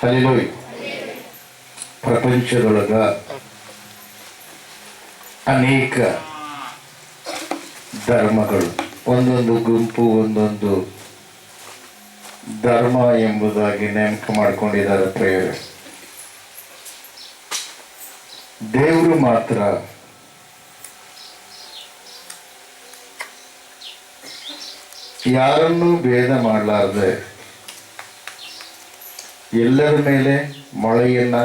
Hallelujah. ಪ್ರಪಂಚದೊಳಗ ಅನೇಕ ಧರ್ಮಗಳು, ಒಂದೊಂದು ಗುಂಪು ಒಂದೊಂದು ಧರ್ಮ ಎಂಬುದಾಗಿ ನೇಮಕ ಮಾಡಿಕೊಂಡಿದ್ದಾರೆ ಪ್ರೇಯರ್. ದೇವರು ಮಾತ್ರ ಯಾರನ್ನೂ ಭೇದ ಮಾಡಲಾರದೆ ಎಲ್ಲರ ಮೇಲೆ ಮಳೆಯನ್ನ,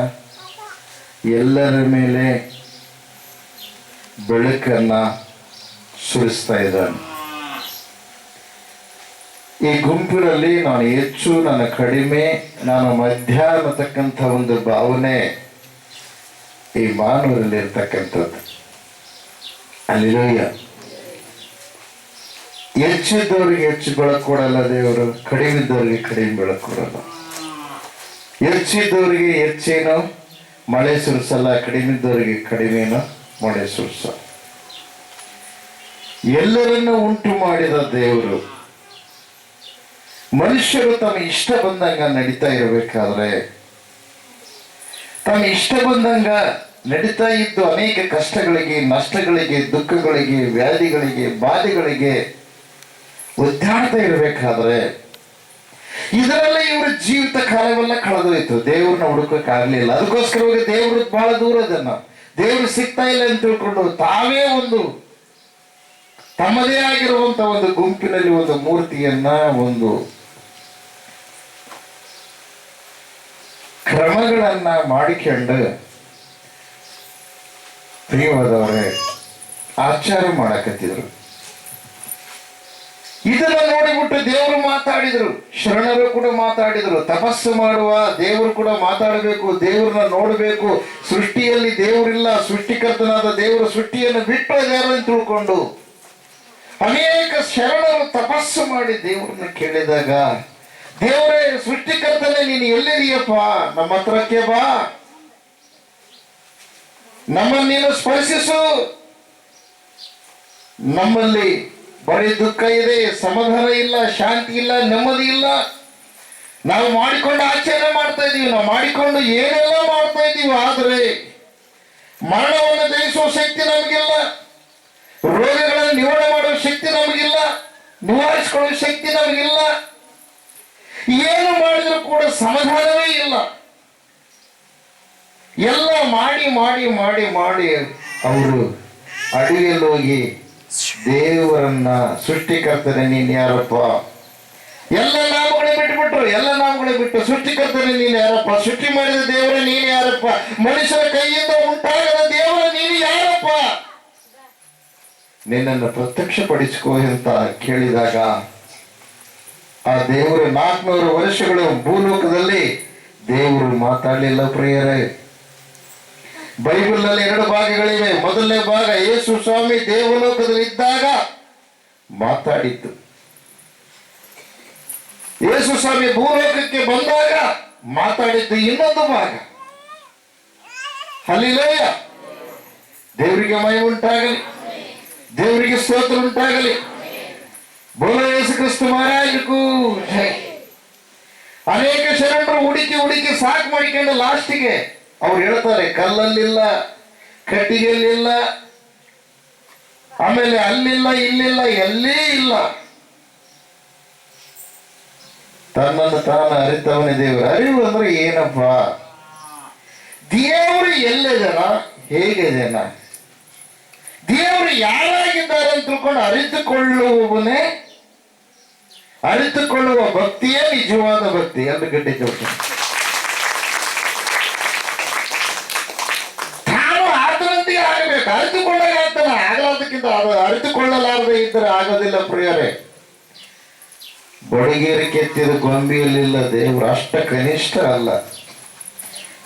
ಎಲ್ಲರ ಮೇಲೆ ಬೆಳಕನ್ನ ಸುರಿಸ್ತಾ ಇದ್ದಾನೆ. ಈ ಗುಂಪಿನಲ್ಲಿ ನಾನು ಹೆಚ್ಚು, ನಾನು ಕಡಿಮೆ, ನಾನು ಮಧ್ಯ ಅನ್ನತಕ್ಕಂಥ ಒಂದು ಭಾವನೆ ಈ ಮಾನವರಲ್ಲಿ ಇರ್ತಕ್ಕಂಥದ್ದು. ಹಲ್ಲೆಲೂಯಾ. ಹೆಚ್ಚಿದ್ದವರಿಗೆ ಹೆಚ್ಚು ಬೆಳಕು ಕೊಡಲ್ಲ ದೇವರು, ಕಡಿಮೆ ಇದ್ದವರಿಗೆ ಕಡಿಮೆ ಬೆಳಕು ಕೊಡಲ್ಲ. ಹೆಚ್ಚಿದ್ದವರಿಗೆ ಹೆಚ್ಚೇನೋ ಮಳೆ ಸುರಿಸಲ್ಲ, ಕಡಿಮೆ ಇದ್ದವರಿಗೆ ಕಡಿಮೆನೋ ಮಳೆ ಸುರಿಸಲ್ಲ. ಎಲ್ಲರನ್ನು ಉಂಟು ಮಾಡಿದ ದೇವರು ಮನುಷ್ಯರು ತಮ್ಮ ಇಷ್ಟ ಬಂದಂಗ ನಡೀತಾ ಇರಬೇಕಾದ್ರೆ, ತಮ್ಮ ಇಷ್ಟ ಬಂದಂಗ ನಡೀತಾ ಇದ್ದು ಅನೇಕ ಕಷ್ಟಗಳಿಗೆ, ನಷ್ಟಗಳಿಗೆ, ದುಃಖಗಳಿಗೆ, ವ್ಯಾಧಿಗಳಿಗೆ, ಬಾಧೆಗಳಿಗೆ ಒದ್ದಾಡ್ತಾ ಇರಬೇಕಾದ್ರೆ, ಇದರಲ್ಲೇ ಇವರ ಜೀವಿತ ಕಾಲವೆಲ್ಲ ಕಳೆದೋಯ್ತು. ದೇವ್ರನ್ನ ಹುಡುಕಕ್ಕಾಗ್ಲಿಲ್ಲ. ಅದಕ್ಕೋಸ್ಕರವಾಗಿ ದೇವರು ಬಹಳ ದೂರದನ್ನ, ದೇವರು ಸಿಗ್ತಾ ಇಲ್ಲ ಅಂತ ತಿಳ್ಕೊಂಡು ತಾವೇ ಒಂದು ತಮ್ಮದೇ ಆಗಿರುವಂತ ಒಂದು ಗುಂಪಿನಲ್ಲಿ ಒಂದು ಮೂರ್ತಿಯನ್ನ, ಒಂದು ಕ್ರಮಗಳನ್ನ ಮಾಡಿಕೊಂಡು ಪ್ರಿಯವಾದವರೇ ಆಚಾರ ಮಾಡಕತ್ತಿದ್ರು. ಇದನ್ನ ನೋಡಿಬಿಟ್ಟು ದೇವರು ಮಾತಾಡಿದ್ರು, ಶರಣರು ಕೂಡ ಮಾತಾಡಿದ್ರು. ತಪಸ್ಸು ಮಾಡುವ ದೇವರು ಕೂಡ ಮಾತಾಡಬೇಕು, ದೇವ್ರನ್ನ ನೋಡಬೇಕು. ಸೃಷ್ಟಿಯಲ್ಲಿ ದೇವರಿಲ್ಲ, ಸೃಷ್ಟಿಕರ್ತನಾದ ದೇವರು ಸೃಷ್ಟಿಯನ್ನು ಬಿಟ್ಟು ದೇವರನ್ನು ತಿಳ್ಕೊಂಡು ಅನೇಕ ಶರಣರು ತಪಸ್ಸು ಮಾಡಿ ದೇವರನ್ನ ಕೇಳಿದಾಗ, ದೇವರೇ ಸೃಷ್ಟಿಕರ್ತನೇ ನೀನು ಎಲ್ಲಿದೆಯಪ್ಪ, ನಮ್ಮ ಹತ್ರಕ್ಕೆ ಬಾ, ನಮ್ಮನ್ನು ನೀನು ಸ್ಪರ್ಶಿಸು. ನಮ್ಮಲ್ಲಿ ಬರೀ ದುಃಖ ಇದೆ, ಸಮಾಧಾನ ಇಲ್ಲ, ಶಾಂತಿ ಇಲ್ಲ, ನೆಮ್ಮದಿ ಇಲ್ಲ. ನಾವು ಮಾಡಿಕೊಂಡು ಆಚರಣೆ ಮಾಡ್ತಾ ಇದ್ದೀವಿ, ನಾವು ಮಾಡಿಕೊಂಡು ಏನೆಲ್ಲ ಮಾಡ್ತಾ ಇದ್ದೀವಿ. ಆದರೆ ಮರಣವನ್ನು ಜಯಿಸುವ ಶಕ್ತಿ ನಮಗಿಲ್ಲ, ರೋಗಗಳನ್ನು ನಿವಾರಣೆ ಮಾಡುವ ಶಕ್ತಿ ನಮಗಿಲ್ಲ, ನಿವಾರಿಸಿಕೊಳ್ಳುವ ಶಕ್ತಿ ನಮಗಿಲ್ಲ. ಏನು ಮಾಡಿದ್ರು ಕೂಡ ಸಮಾಧಾನವೇ ಇಲ್ಲ. ಎಲ್ಲ ಮಾಡಿ ಮಾಡಿ ಮಾಡಿ ಮಾಡಿ ಅವರು ಅಡಿಗೆಯಲ್ಲಿ ಹೋಗಿ ದೇವರನ್ನ, ಸೃಷ್ಟಿಕರ್ತನೆ ನೀನು ಯಾರಪ್ಪ, ಎಲ್ಲ ನಾಮಗಳೇ ಬಿಟ್ಟುಬಿಟ್ರು. ಎಲ್ಲ ನಾಮಗಳೇ ಬಿಟ್ಟು ಸೃಷ್ಟಿಕರ್ತನೆ ನೀನು ಯಾರಪ್ಪ, ಸೃಷ್ಟಿ ಮಾಡಿದ ದೇವರೇ ನೀನು ಯಾರಪ್ಪ, ಮನುಷ್ಯರ ಕೈಯಿಂದ ಉಂಟಾಗದ ದೇವರ ನೀನು ಯಾರಪ್ಪ, ನಿನ್ನನ್ನು ಪ್ರತ್ಯಕ್ಷಪಡಿಸಿಕೋ ಅಂತ ಕೇಳಿದಾಗ, ಆ ದೇವರು 400 ವರ್ಷಗಳು ಭೂಲೋಕದಲ್ಲಿ ದೇವರು ಮಾತಾಡಲಿಲ್ಲ ಪ್ರಿಯರೇ. ಬೈಬಲ್ ನಲ್ಲಿ 2 ಭಾಗಗಳಿವೆ. ಮೊದಲನೇ ಭಾಗ ಯೇಸು ಸ್ವಾಮಿ ದೇವಲೋಕದಲ್ಲಿ ಇದ್ದಾಗ ಮಾತಾಡಿದ್ದು, ಯೇಸು ಸ್ವಾಮಿ ಭೂಲೋಕಕ್ಕೆ ಬಂದಾಗ ಮಾತಾಡಿದ್ದು ಇನ್ನೊಂದು ಭಾಗ. ಹಲ್ಲೆಲೂಯಾ. ದೇವರಿಗೆ ಮಹಿಮೆ ಉಂಟಾಗಲಿ, ದೇವರಿಗೆ ಸ್ತೋತ್ರ ಉಂಟಾಗಲಿ. ಬೋಲೋ ಯೇಸು ಕ್ರಿಸ್ತ ಮಹಾರಾಜಕ್ಕೂ ಜೈ. ಅನೇಕ ಶರಣರು ಹುಡುಕಿ ಹುಡುಕಿ ಸಾಕು ಮಾಡಿಕೊಂಡು ಲಾಸ್ಟಿಗೆ ಅವ್ರು ಹೇಳ್ತಾರೆ, ಕಲ್ಲಲ್ಲಿಲ್ಲ, ಕಟ್ಟಿಗೆಯಲ್ಲಿಲ್ಲ, ಆಮೇಲೆ ಅಲ್ಲಿಲ್ಲ, ಇಲ್ಲಿಲ್ಲ, ಎಲ್ಲಿ ಇಲ್ಲ. ತನ್ನನ್ನು ತಾನು ಅರಿತವನೇ ದೇವರು. ಅರಿವು ಅಂದ್ರೆ ಏನಪ್ಪ? ದೇವರು ಎಲ್ಲಿದ್ದಾನ, ಹೇಗಿದ್ದಾನ, ದೇವರು ಯಾರಾಗಿದ್ದಾರೆ ಅಂತ ತಿಳ್ಕೊಂಡು ಅರಿತುಕೊಳ್ಳುವ ಭಕ್ತಿಯೇ ನಿಜವಾದ ಭಕ್ತಿ. ಎಂದು ಗಡ್ಡೆ ಚೌಟ ತಾನು ಆತನಂತೆಯೇ ಆಗಬೇಕು. ಅರಿತುಕೊಂಡಾಗ ಆಗ್ತಾನೆ, ಆಗಲಾರ್ದಕ್ಕಿಂತ ಅರಿತುಕೊಳ್ಳಲಾರದೆ ಇದ್ದರೆ ಆಗೋದಿಲ್ಲ ಪ್ರಿಯರೇ. ಬಡಗೇರಿ ಕೆತ್ತಿದ ಗೊಂಬೆಯಲ್ಲಿಲ್ಲ ದೇವರು, ಅಷ್ಟ ಕನಿಷ್ಠ ಅಲ್ಲ.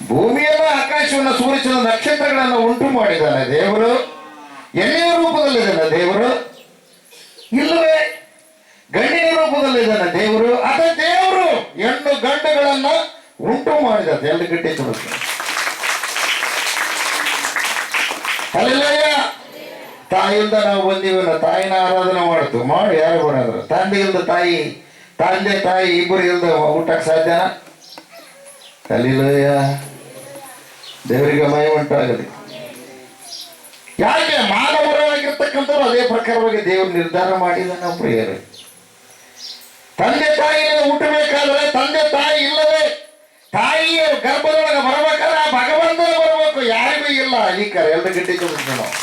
ಭೂಮಿಯನ್ನ, ಆಕಾಶವನ್ನು, ಸೂರ್ಯನ, ನಕ್ಷತ್ರಗಳನ್ನು ಉಂಟು ಮಾಡಿದ್ದಾನೆ ದೇವರು. ಎಣ್ಣೆಯ ರೂಪದಲ್ಲಿದ್ದಾನೆ ದೇವರು, ಇಲ್ಲವೇ ಗಂಡಿನ ರೂಪದಲ್ಲಿದ್ದಾನೆ ದೇವರು. ಅದ ದೇವರು ಹೆಣ್ಣು ಗಂಡುಗಳನ್ನ ಉಂಟು ಮಾಡಿದ ಎಲ್ಲ ಗಡ್ಡೆ ತೊಡಕ. ಹಲ್ಲೆಲೂಯಾ. ತಾಯಿಯಿಂದ ನಾವು ಬಂದೀವಲ್ಲ, ತಾಯಿನ ಆರಾಧನೆ ಮಾಡ್ತು ಮಾಡಿ ಯಾರು ಬರೋದ್ರು. ತಂದೆ ಇಲ್ದ ತಾಯಿ, ತಂದೆ ತಾಯಿ ಇಬ್ಬರು ಇಲ್ದ ಊಟಕ್ಕೆ ಸಾಧ್ಯನಾ? ಹಲ್ಲೆಲೂಯ. ದೇವರಿಗೆ ಮಹಿಮೆ ಉಂಟಾಗಲಿ. ಯಾಕೆ ಮಾನವರಾಗಿರ್ತಕ್ಕಂಥವ್ರು ಅದೇ ಪ್ರಕಾರವಾಗಿ ದೇವರು ನಿರ್ಧಾರ ಮಾಡಿದ ನಾವು ಪ್ರಿಯರೇ. ತಂದೆ ತಾಯಿ ಹುಟ್ಟಬೇಕಾದ್ರೆ ತಂದೆ ತಾಯಿ ಇಲ್ಲದೆ ತಾಯಿಯ ಗರ್ಭದೊಳಗೆ ಬರ್ಬೇಕಾದ್ರೆ ಆ ಭಗವಂತನೇ ಬರಬೇಕು, ಯಾರಿಗೂ ಇಲ್ಲ. ಅಧಿಕಾರ ಎಲ್ಲ ಗಟ್ಟಿ ನಾವು.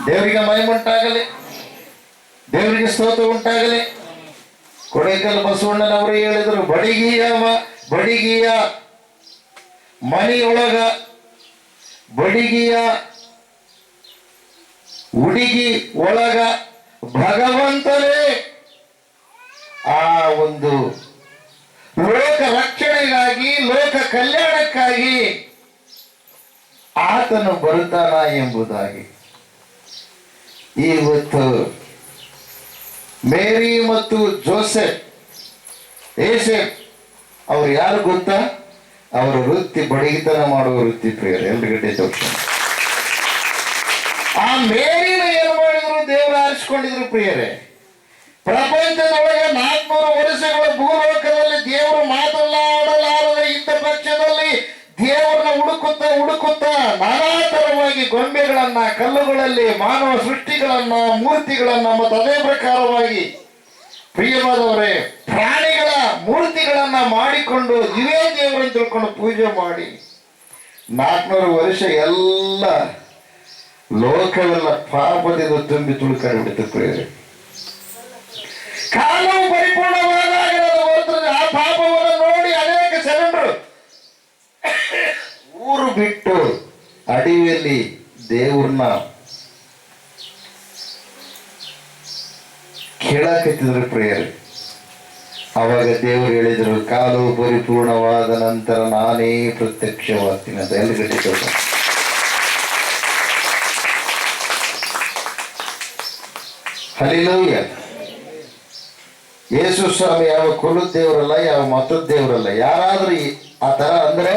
ದೇವರಿಗೆ ಮಹಿಮೆ ಉಂಟಾಗಲಿ, ದೇವರಿಗೆ ಸ್ತೋತ್ರ ಉಂಟಾಗಲಿ. ಕೊಡೇಕಲ್ ಬಸವಣ್ಣನವರು ಹೇಳಿದರು, ಬಡಿಗಿಯ ಮನೆಯೊಳಗ ಬಡಿಗಿಯ ಹುಡುಗಿ ಒಳಗ ಭಗವಂತನೇ ಆ ಒಂದು ಲೋಕ ರಕ್ಷಣೆಗಾಗಿ, ಲೋಕ ಕಲ್ಯಾಣಕ್ಕಾಗಿ ಆತನು ಬರುತ್ತಾನ ಎಂಬುದಾಗಿ. ಇವತ್ತು ಮೇರಿ ಮತ್ತು ಜೋಸೆಫ್ ಏಸೆಫ್ ಅವ್ರು ಯಾರು ಗೊತ್ತಾ? ಅವರ ವೃತ್ತಿ ಬಡಗಿತನ ಮಾಡುವ ವೃತ್ತಿ ಪ್ರಿಯರೇ. ಎಲ್ರಿಗಟ್ಟೆ ತೋರ್ಸ. ಆ ಮೇರಿನ ಏನು ಮಾಡಿದ್ರು? ದೇವರು ಆರಿಸಿಕೊಂಡಿದ್ರು ಪ್ರಿಯರೇ. ಪ್ರಪಂಚದೊಳಗೆ 400 ವರ್ಷಗಳ ಭೂಲೋಕದಲ್ಲಿ ದೇವರು ಮಾತನಾಡಲಾರದ ಇದ್ದ ಪಕ್ಷದಲ್ಲಿ ದೇವರನ್ನ ಹುಡುಕುತ್ತಾ ನಾನಾ ತರವಾಗಿ ಗೊಂಬೆಗಳನ್ನ, ಕಲ್ಲುಗಳಲ್ಲಿ ಮಾನವ ಸೃಷ್ಟಿಗಳನ್ನ, ಮೂರ್ತಿಗಳನ್ನ, ಮತ್ತು ಅದೇ ಪ್ರಕಾರವಾಗಿ ಪ್ರಿಯವಾದವರೇ ಪ್ರಾಣಿಗಳ ಮೂರ್ತಿಗಳನ್ನ ಮಾಡಿಕೊಂಡು ಇವೇ ದೇವರನ್ನು ತಿಳ್ಕೊಂಡು ಪೂಜೆ ಮಾಡಿ 400 ವರ್ಷ ಎಲ್ಲ ಲೋಕವೆಲ್ಲ ಪಾಪದಿಂದ ತುಂಬಿ ತುಳುಕಾಡಿಬಿಡುತ್ತೆ ಪ್ರಿಯರೇ. ಕಾಲವು ಪರಿಪೂರ್ಣವಾದಾಗ ಆ ಪಾಪವನ್ನು ನೋಡಿ ಅನೇಕ ಶರಣರು ಊರು ಬಿಟ್ಟು ಅಡವಿಯಲ್ಲಿ ದೇವ್ರನ್ನ ಕೇಳಾಕತ್ತಿದ್ರು ಪ್ರಿಯರೇ. ಅವಾಗ ದೇವರು ಹೇಳಿದರು, ಕಾಲವು ಪರಿಪೂರ್ಣವಾದ ನಂತರ ನಾನೇ ಪ್ರತ್ಯಕ್ಷವಾಗ್ತೀನಿ ಅಂತ. ಎಲ್ಲ ಗಟ್ಟಿ ಕೇಳ್ತ. ಹಲ್ಲೆಲೂಯಾ. ಯೇಸು ಸ್ವಾಮಿ ಯಾವ ಕುಲದ ದೇವರಲ್ಲ, ಯಾವ ಮತದ ದೇವರಲ್ಲ. ಯಾರಾದ್ರೂ ಆ ತರ ಅಂದ್ರೆ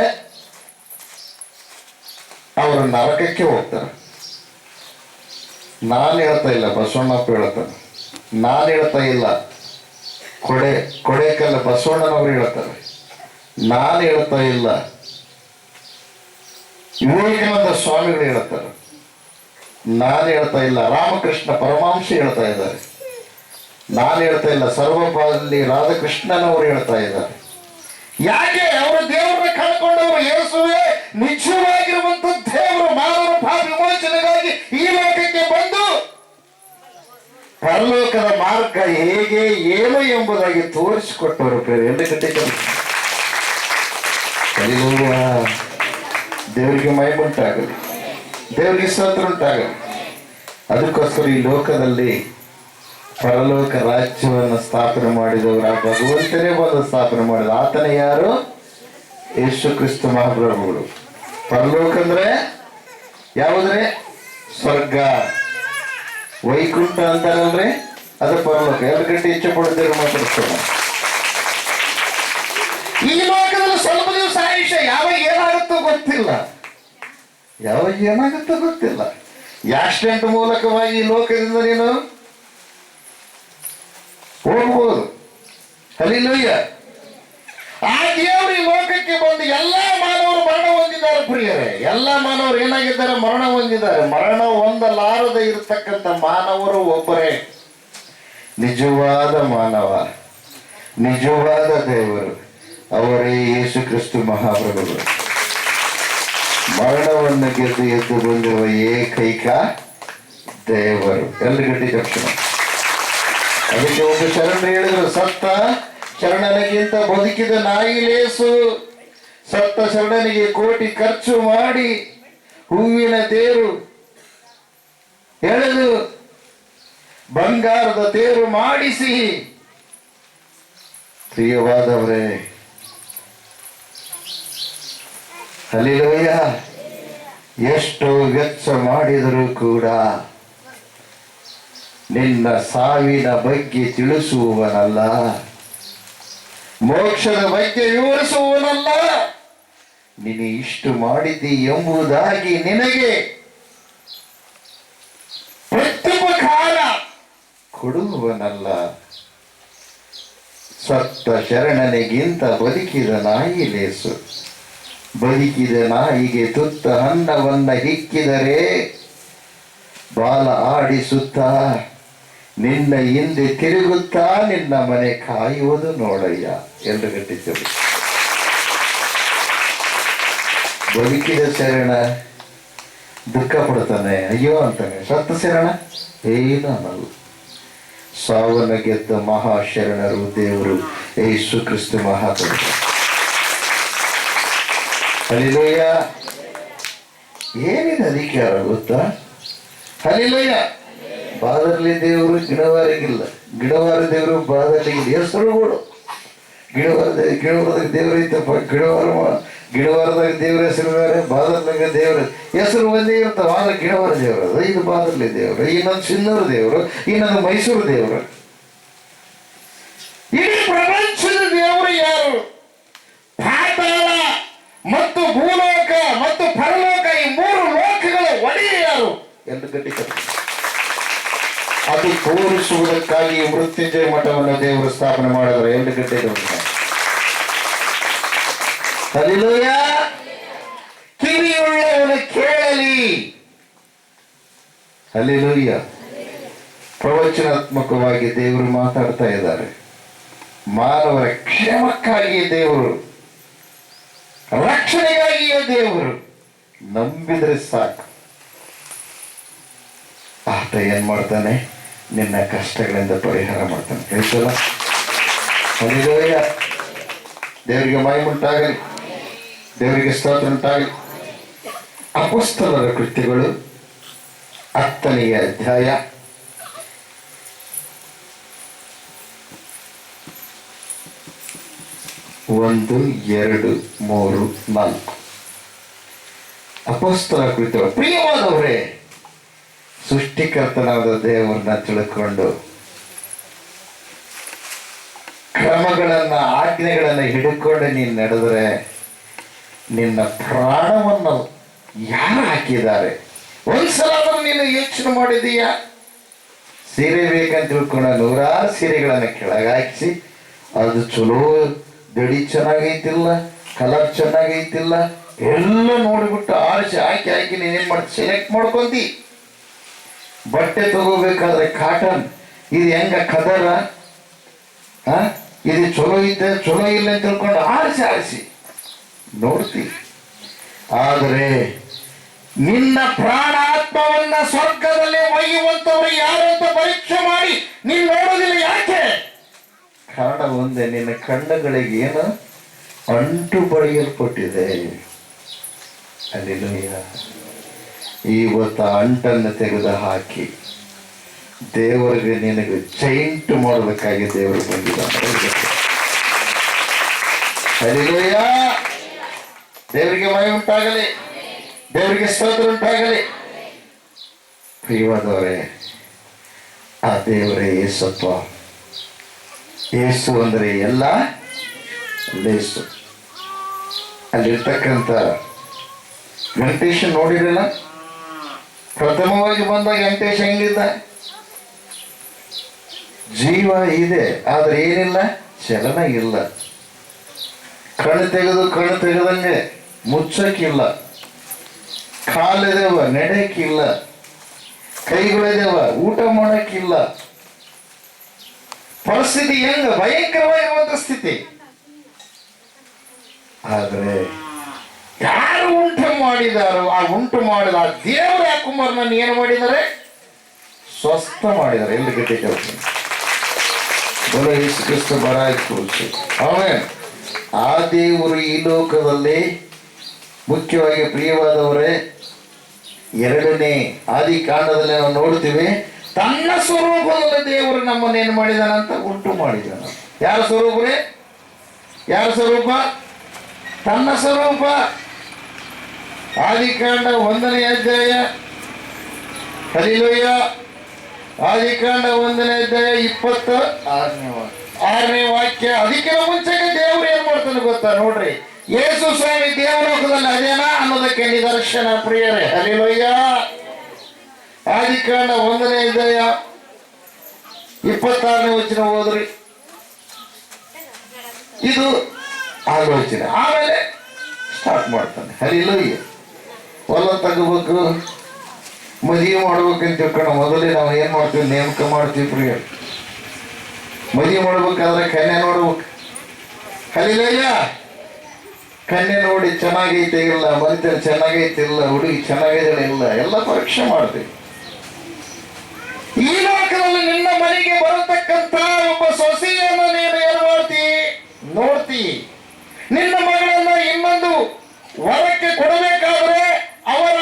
ಅವರು ನರಕಕ್ಕೆ ಹೋಗ್ತಾರೆ. ನಾನು ಹೇಳ್ತಾ ಇಲ್ಲ, ಬಸವಣ್ಣಪ್ಪ ಹೇಳ್ತಾನೆ. ನಾನು ಹೇಳ್ತಾ ಇಲ್ಲ, ಕೊಡೇಕಲ್ಲ ಬಸವಣ್ಣನವರು ಹೇಳ್ತಾರೆ. ನಾನು ಹೇಳ್ತಾ ಇಲ್ಲ, ವಿವೇಕಾನಂದ ಸ್ವಾಮಿಗಳು ಹೇಳ್ತಾರೆ. ನಾನು ಹೇಳ್ತಾ ಇಲ್ಲ, ರಾಮಕೃಷ್ಣ ಪರಮಹಂಸ ಹೇಳ್ತಾ ಇದ್ದಾರೆ. ನಾನು ಹೇಳ್ತಾ ಇಲ್ಲ, ಸರ್ವಪಾಲಿ ರಾಧಾಕೃಷ್ಣನವರು ಹೇಳ್ತಾ ಇದ್ದಾರೆ. ಯಾಕೆ? ಅವರು ದೇವರನ್ನ ಕಂಡುಕೊಂಡವರು. ಯೇಸುವೇ ನಿಜವಾಗಿರುವಂತ ದೇವರು ಮಾನವ ಪಾಪ ವಿಮೋಚನೆಗಾಗಿ ಈ ಲೋಕಕ್ಕೆ ಬಂದು ಪರಲೋಕದ ಮಾರ್ಗ ಹೇಗೆ ಏನು ಎಂಬುದಾಗಿ ತೋರಿಸಿಕೊಟ್ಟವರು. ಎಲ್ಲ ಗಟ್ಟಿ ದೇವರಿಗೆ ಮಹಿಮೆ ಉಂಟಾಗಲಿ, ದೇವರಿಗೆ ಸ್ತೋತ್ರ ಉಂಟಾಗಲಿ. ಅದಕ್ಕೋಸ್ಕರ ಈ ಲೋಕದಲ್ಲಿ ಪರಲೋಕ ರಾಜ್ಯವನ್ನು ಸ್ಥಾಪನೆ ಮಾಡಿದವರು ಆ ಭಗವಂತನೇ ಬಂದು ಸ್ಥಾಪನೆ ಮಾಡಿದ. ಆತನೇ ಯಾರು? ಯೇಸು ಕ್ರಿಸ್ತ ಮಹಾಪ್ರಭುಗಳು. ಪರಲೋಕ ಅಂದ್ರೆ ಯಾವುದ್ರೆ? ಸ್ವರ್ಗ, ವೈಕುಂಠ ಅಂತಾರಲ್ರಿ, ಅದು ಪರಲೋಕ. ಎರಡು ಗಂಟೆ ಇಚ್ಛೆ ಪಡೆದೇವರು ಮಾತಾಡ್ತಾರೆ. ಈ ಲೋಕದಲ್ಲಿ ಸ್ವಲ್ಪ ದಿವಸ ಆಯುಷ್ಯ, ಯಾವಾಗ ಏನಾಗುತ್ತೋ ಗೊತ್ತಿಲ್ಲ, ಯಾವಾಗ ಏನಾಗುತ್ತೋ ಗೊತ್ತಿಲ್ಲ. ಆಕ್ಸಿಡೆಂಟ್ ಮೂಲಕವಾಗಿ ಈ ಲೋಕದಿಂದ ನೀನು ಹೋಗ್ಬೋದು. ಹಲ್ಲೆಲೂಯಾ. ಆ ದೇವರು ಈ ಲೋಕಕ್ಕೆ ಬಂದು ಎಲ್ಲಾ ಮಾನವರು ಮರಣ ಹೊಂದಿದ್ದಾರೆ ಪ್ರಿಯರೇ. ಎಲ್ಲಾ ಮಾನವರು ಏನಾಗಿದ್ದಾರೆ? ಮರಣ ಹೊಂದಿದ್ದಾರೆ. ಮರಣ ಹೊಂದಲಾರದೆ ಇರತಕ್ಕಂಥ ಮಾನವರು ಒಬ್ಬರೇ, ನಿಜವಾದ ಮಾನವ, ನಿಜವಾದ ದೇವರು. ಅವರೇ ಯೇಸು ಕ್ರಿಸ್ತ ಮಹಾಪ್ರಭುಗಳು. ಮರಣವನ್ನು ಗೆದ್ದು ಎದ್ದು ಬಂದಿರುವ ಏಕೈಕ ದೇವರು. ಎಲ್ಲ ಗಟ್ಟಿ ತಕ್ಷಣ. ಅದಕ್ಕೆ ಒಂದು ಶರಣರು ಹೇಳಿದ್ರು, ಸತ್ತ ಶರಣನಿಗಿಂತ ಬದುಕಿದ ನಾಯಿ ಲೇಸು. ಸತ್ತ ಶರಣನಿಗೆ ಕೋಟಿ ಖರ್ಚು ಮಾಡಿ ಹೂವಿನ ತೇರು ಎಳೆದು ಬಂಗಾರದ ತೇರು ಮಾಡಿಸಿ. ಪ್ರಿಯವಾದವರೇ, ಹಲ್ಲೆಲೂಯಾ, ಎಷ್ಟು ವೆಚ್ಚ ಮಾಡಿದರೂ ಕೂಡ ನಿನ್ನ ಸಾವಿನ ಬಗ್ಗೆ ತಿಳಿಸುವವನಲ್ಲ, ಮೋಕ್ಷದ ಬಗ್ಗೆ ವಿವರಿಸುವವನಲ್ಲ, ನೀನು ಇಷ್ಟು ಮಾಡಿದ್ದಿ ಎಂಬುದಾಗಿ ನಿನಗೆ ಪ್ರತ್ಯುಪಕಾರ ಕೊಡುವವನಲ್ಲ. ಸತ್ತ ಶರಣನಿಗಿಂತ ಬದುಕಿದ ನಾಯಿ ಲೇಸು. ಬದುಕಿದ ನಾಯಿಗೆ ತುತ್ತ ಅನ್ನವನ್ನ ಹಿಕ್ಕಿದರೆ ಬಾಲ ಆಡಿಸುತ್ತಾ ನಿನ್ನ ಹಿಂದೆ ತಿರುಗುತ್ತಾ ನಿನ್ನ ಮನೆ ಕಾಯುವುದು ನೋಡಯ್ಯ ಎಂದು ಗಟ್ಟಿದ್ದರು. ಬದುಕಿದ ಶರಣ ದುಃಖ ಪಡ್ತಾನೆ, ಅಯ್ಯೋ ಅಂತಾನೆ. ಸತ್ತ ಶರಣ ಏನು ಅನ್ನಲ್ಲ. ಸಾವನ್ನ ಗೆದ್ದ ಮಹಾಶರಣರು ದೇವರು ಯೇಸು ಕ್ರಿಸ್ತ ಮಹಾಪ್ರಭು. ಹಲ್ಲೆಲೂಯ. ಏನಿದೆ ಅಧಿಕಾರ ಗೊತ್ತಾ? ಹಲ್ಲೆಲೂಯ. ಬಾದರ್ಲಿ ದೇವರು ಗಿಡವಾರಿಗಿಲ್ಲ, ಗಿಡವಾರ ದೇವರು ಬಾದರ್ಲಿಗಿಲ್ಲ. ಹೆಸರುಗಳು ಗಿಡವಾರದಾಗ ದೇವರು ಐತಪ್ಪ. ಗಿಡವಾರದಾಗ ದೇವ್ರ ಹೆಸರು ಬೇರೆ, ಬಾದರ್ಲಾಗ ದೇವ್ರ ಹೆಸರು ಒಂದೇ ಇರ್ತಾವ. ಆದ್ರೆ ಗಿಡವಾರ ದೇವರು ಅದು, ಇದು ಬಾದರ್ಲಿ ದೇವರು, ಇನ್ನೊಂದು ಸಿನ್ನೂರು ದೇವರು, ಇನ್ನೊಂದು ಮೈಸೂರು ದೇವರು. ಇಡೀ ಪ್ರಪಂಚದ ದೇವರು ಯಾರು? ಪಾತಾಳ ಮತ್ತು ಭೂಲೋಕ ಮತ್ತು ಪರಲೋಕ, ಈ ಮೂರು ಲೋಕಗಳ ಒಡೆಯ ಯಾರು ಎಂದು ಗಟ್ಟಿಕ. ಅದು ತೋರಿಸುವುದಕ್ಕಾಗಿ ಮೃತ್ಯುಂಜಯ ಮಠವನ್ನು ದೇವರು ಸ್ಥಾಪನೆ ಮಾಡಿದರೆ ಎಂದು ಗಟ್ಟಿಕ. ಹಲ್ಲೆಲೂಯ. ಕಿವಿಯುಳ್ಳವನು ಕೇಳಲಿ. ಹಲ್ಲೆಲೂಯ. ಪ್ರವಚನಾತ್ಮಕವಾಗಿ ದೇವರು ಮಾತಾಡ್ತಾ ಇದ್ದಾರೆ. ಮಾನವರ ಕ್ಷೇಮಕ್ಕಾಗಿಯೇ ದೇವರು, ರಕ್ಷಣೆಗಾಗಿಯೇ ದೇವರು. ನಂಬಿದ್ರೆ ಸಾಕು, ಆತ ಏನ್ ಮಾಡ್ತಾನೆ? ನಿನ್ನ ಕಷ್ಟಗಳಿಂದ ಪರಿಹಾರ ಮಾಡ್ತಾನೆ. ಹೇಳ್ತಲ್ಲ. ಹಲ್ಲೆಲೂಯ. ದೇವರಿಗೆ ಮಹಿಮೆ ಉಂಟಾಗಲಿ, ದೇವರಿಗೆ ಸ್ತೋತ್ರ ಉಂಟಾಗಲಿ. ಅಪೊಸ್ತಲರ ಕೃತ್ಯಗಳು 10ನೇ ಅಧ್ಯಾಯ 1, 2, 3, 4. ಅಪೊಸ್ತಲರ ಕೃತ್ಯಗಳು. ಪ್ರಿಯವಾದವರೇ, ಸೃಷ್ಟಿಕರ್ತನಾದ ದೇವರನ್ನ ತಿಳ್ಕೊಂಡು ಕ್ರಮಗಳನ್ನ, ಆಜ್ಞೆಗಳನ್ನ ಹಿಡ್ಕೊಂಡು ನೀನು ನಡೆದ್ರೆ ನಿನ್ನ ಪ್ರಾಣವನ್ನು ಯಾರು ಹಾಕಿದ್ದಾರೆ? ಒಂದ್ಸಲ ನೀನು ಯೋಚನೆ ಮಾಡಿದೀಯಾ? ಸೀರೆ ಬೇಕಂತ ತಿಳ್ಕೊಂಡು 100 ಸೀರೆಗಳನ್ನ ಕೆಳಗಾಕಿಸಿ, ಅದು ಚಲೋ ದಡಿ ಚೆನ್ನಾಗೈತಿಲ್ಲ, ಕಲರ್ ಚೆನ್ನಾಗೈತಿಲ್ಲ, ಎಲ್ಲ ನೋಡಿಬಿಟ್ಟು ಆರಿಸಿ ಹಾಕಿ ಹಾಕಿ ನೀನೇನ್ ಮಾಡ್ತಿ? ಸೆಲೆಕ್ಟ್ ಮಾಡ್ಕೊಂತಿ. ಬಟ್ಟೆ ತಗೋಬೇಕಾದ್ರೆ ಕಾಟನ್, ಇದು ಹೆಂಗ ಕದರ, ಇದು ಚಲೋ ಇದ್ದ ಚಲೋ ಇಲ್ಲ ಅಂತ ತಿಳ್ಕೊಂಡು ಆರಿಸಿ ನೋಡ್ತಿ. ಆದರೆ ನಿನ್ನ ಪ್ರಾಣಾತ್ಮವನ್ನ ಸ್ವರ್ಗದಲ್ಲಿ ಒಯ್ಯುವಂತವರು ಯಾರು ಅಂತ ಪರೀಕ್ಷೆ ಮಾಡಿ ನೀನು ನೋಡೋದಿಲ್ಲ. ಯಾಕೆ? ಕಾರಣ ಒಂದೇ, ನಿನ್ನ ಕಣ್ಣುಗಳಿಗೆ ಏನು ಅಂಟು ಬಳಿಯಲ್ಪಟ್ಟಿದೆ. ಹಲ್ಲೆಲೂಯ. ಇವತ್ತು ಅಂಟನ್ನು ತೆಗೆದು ಹಾಕಿ ದೇವರಿಗೆ ನಿನಗೆ ಚೈಂಟ್ ಮಾಡೋದಕ್ಕಾಗಿ ದೇವರು ಬಂದಿದ್ದಾರೆ. ಹಲ್ಲೆಲೂಯ. ದೇವರಿಗೆ ಮಹಿಮೆ ಉಂಟಾಗಲಿ, ದೇವರಿಗೆ ಸ್ತೋತ್ರ ಉಂಟಾಗಲಿ. ಪ್ರಿಯವಾದವರೇ, ಆ ದೇವರೇ ಯೇಸಪ್ಪ. ಯೇಸು ಅಂದರೆ ಎಲ್ಲ ಲೇಸು. ಅಲ್ಲಿರ್ತಕ್ಕಂಥ ವೆಂಕಟೇಶ ನೋಡಿರಲ್ಲ? ಪ್ರಥಮವಾಗಿ ಬಂದಾಗ ವೆಂಕಟೇಶ ಹೆಂಗಿದ್ದ? ಜೀವ ಇದೆ, ಆದ್ರೆ ಏನಿಲ್ಲ, ಚಲನ ಇಲ್ಲ. ಕಣ್ಣು ತೆಗೆದಂಗೆ ಮುಚ್ಚಕ್ಕಿಲ್ಲ. ಕಾಲಿದೇವ, ನಡೆಯಕ್ಕಿಲ್ಲ. ಕೈಗಳಿದೇವ, ಊಟ ಮಾಡಕ್ಕಿಲ್ಲ. ಪರಿಸ್ಥಿತಿ ಹೆಂಗ ಭಯಂಕರವಾಗಿರುವಂತ ಸ್ಥಿತಿ. ಆದ್ರೆ ಯಾರು ಉಂಟು ಮಾಡಿದಾರೋ ಆ ಉಂಟು ಮಾಡಿದ ಆ ದೇವರ ಕುಮಾರನನ್ನು ಏನು ಮಾಡಿದ್ದಾರೆ? ಸ್ವಸ್ಥ ಮಾಡಿದ್ದಾರೆ. ಎಲ್ಲಿ ಗಟ್ಟಿ ಕೆಲಸ ಬಲ ಯೇಸು ಕ್ರಿಸ್ತ ಬರಾಯಿಸಿ. ಆಮೇಲೆ ಆ ದೇವರು ಈ ಲೋಕದಲ್ಲಿ ಮುಖ್ಯವಾಗಿ ಪ್ರಿಯವಾದವರೇ, 2ನೇ ಆದಿಕಾಂಡದಲ್ಲಿ ನಾವು ನೋಡ್ತೀವಿ, ತನ್ನ ಸ್ವರೂಪದಲ್ಲಿ ದೇವರು ನಮ್ಮನ್ನೇನು ಮಾಡಿದಾನಂತ ಉಂಟು ಮಾಡಿದಾನ. ಯಾರ ಸ್ವರೂಪರೇ? ಯಾರ ಸ್ವರೂಪ? ತನ್ನ ಸ್ವರೂಪ. ಆದಿಕಾಂಡ 1ನೇ ಅಧ್ಯಾಯ, ಹಲ್ಲೆಲೂಯ. ಆದಿಕಾಂಡ 1ನೇ ಅಧ್ಯಾಯ 26ನೇ ವಾಕ್ಯ. ಅದಕ್ಕಿಂತ ಮುಂಚೆಗೆ ದೇವರು ಏನ್ ಮಾಡ್ತಾನೆ ಗೊತ್ತಾ? ನೋಡ್ರಿ, ಯೇಸು ಸ್ವಾಮಿ ದೇವಲೋಕದಲ್ಲಿ ಅದೇನಾ ಅನ್ನೋದಕ್ಕೆ ನಿದರ್ಶನ ಪ್ರಿಯರೇ. ಹಲ್ಲೆಲೂಯ. ಆದಿಕಾಂಡ 1ನೇ ಅಧ್ಯಾಯ 26ನೇ ವಚನ ಓದ್ರಿ. ಇದು ಆಲೋಚನೆ. ಆಮೇಲೆ ಸ್ಟಾರ್ಟ್ ಮಾಡ್ತಾನೆ, ಹರಿಲೋಯ್ಯ ಹೊಲ ತಗೋಬೇಕು, ಮದುವೆ ಮಾಡ್ಬೇಕಂತ ತಿಳ್ಕೊಂಡು ಮೊದಲೇ ನಾವು ಏನು ಮಾಡ್ತೀವಿ, ನೇಮಕ ಮಾಡ್ತೀವಿ ಪ್ರಿಯ. ಮದುವೆ ಮಾಡ್ಬೇಕಾದ್ರೆ ಕನ್ಯೆ ನೋಡ್ಬೇಕು, ಹರಿಲೋಯ್ಯ ಕನ್ಯೆ ನೋಡಿ ಚೆನ್ನಾಗೈತೆ ಇಲ್ಲ, ಮನುಷ್ಯರು ಚೆನ್ನಾಗೈತೆ ಇಲ್ಲ, ಹುಡುಗಿ ಚೆನ್ನಾಗಿದೆ ಇಲ್ಲ, ಎಲ್ಲ ಪರೀಕ್ಷೆ ಮಾಡ್ತೀವಿ. ಈ ಲೋಕದಲ್ಲಿ ನಿನ್ನ ಮನೆಗೆ ಬರತಕ್ಕಂತ ಒಬ್ಬ ಸೊಸೆಯನ್ನು ನೀನು ಏನು ಮಾಡ್ತಿ, ನೋಡ್ತಿ. ನಿನ್ನ ಮಗಳನ್ನ ಇನ್ನೊಂದು ವರಕ್ಕೆ ಕೊಡಬೇಕಾದ್ರೆ ಅವರ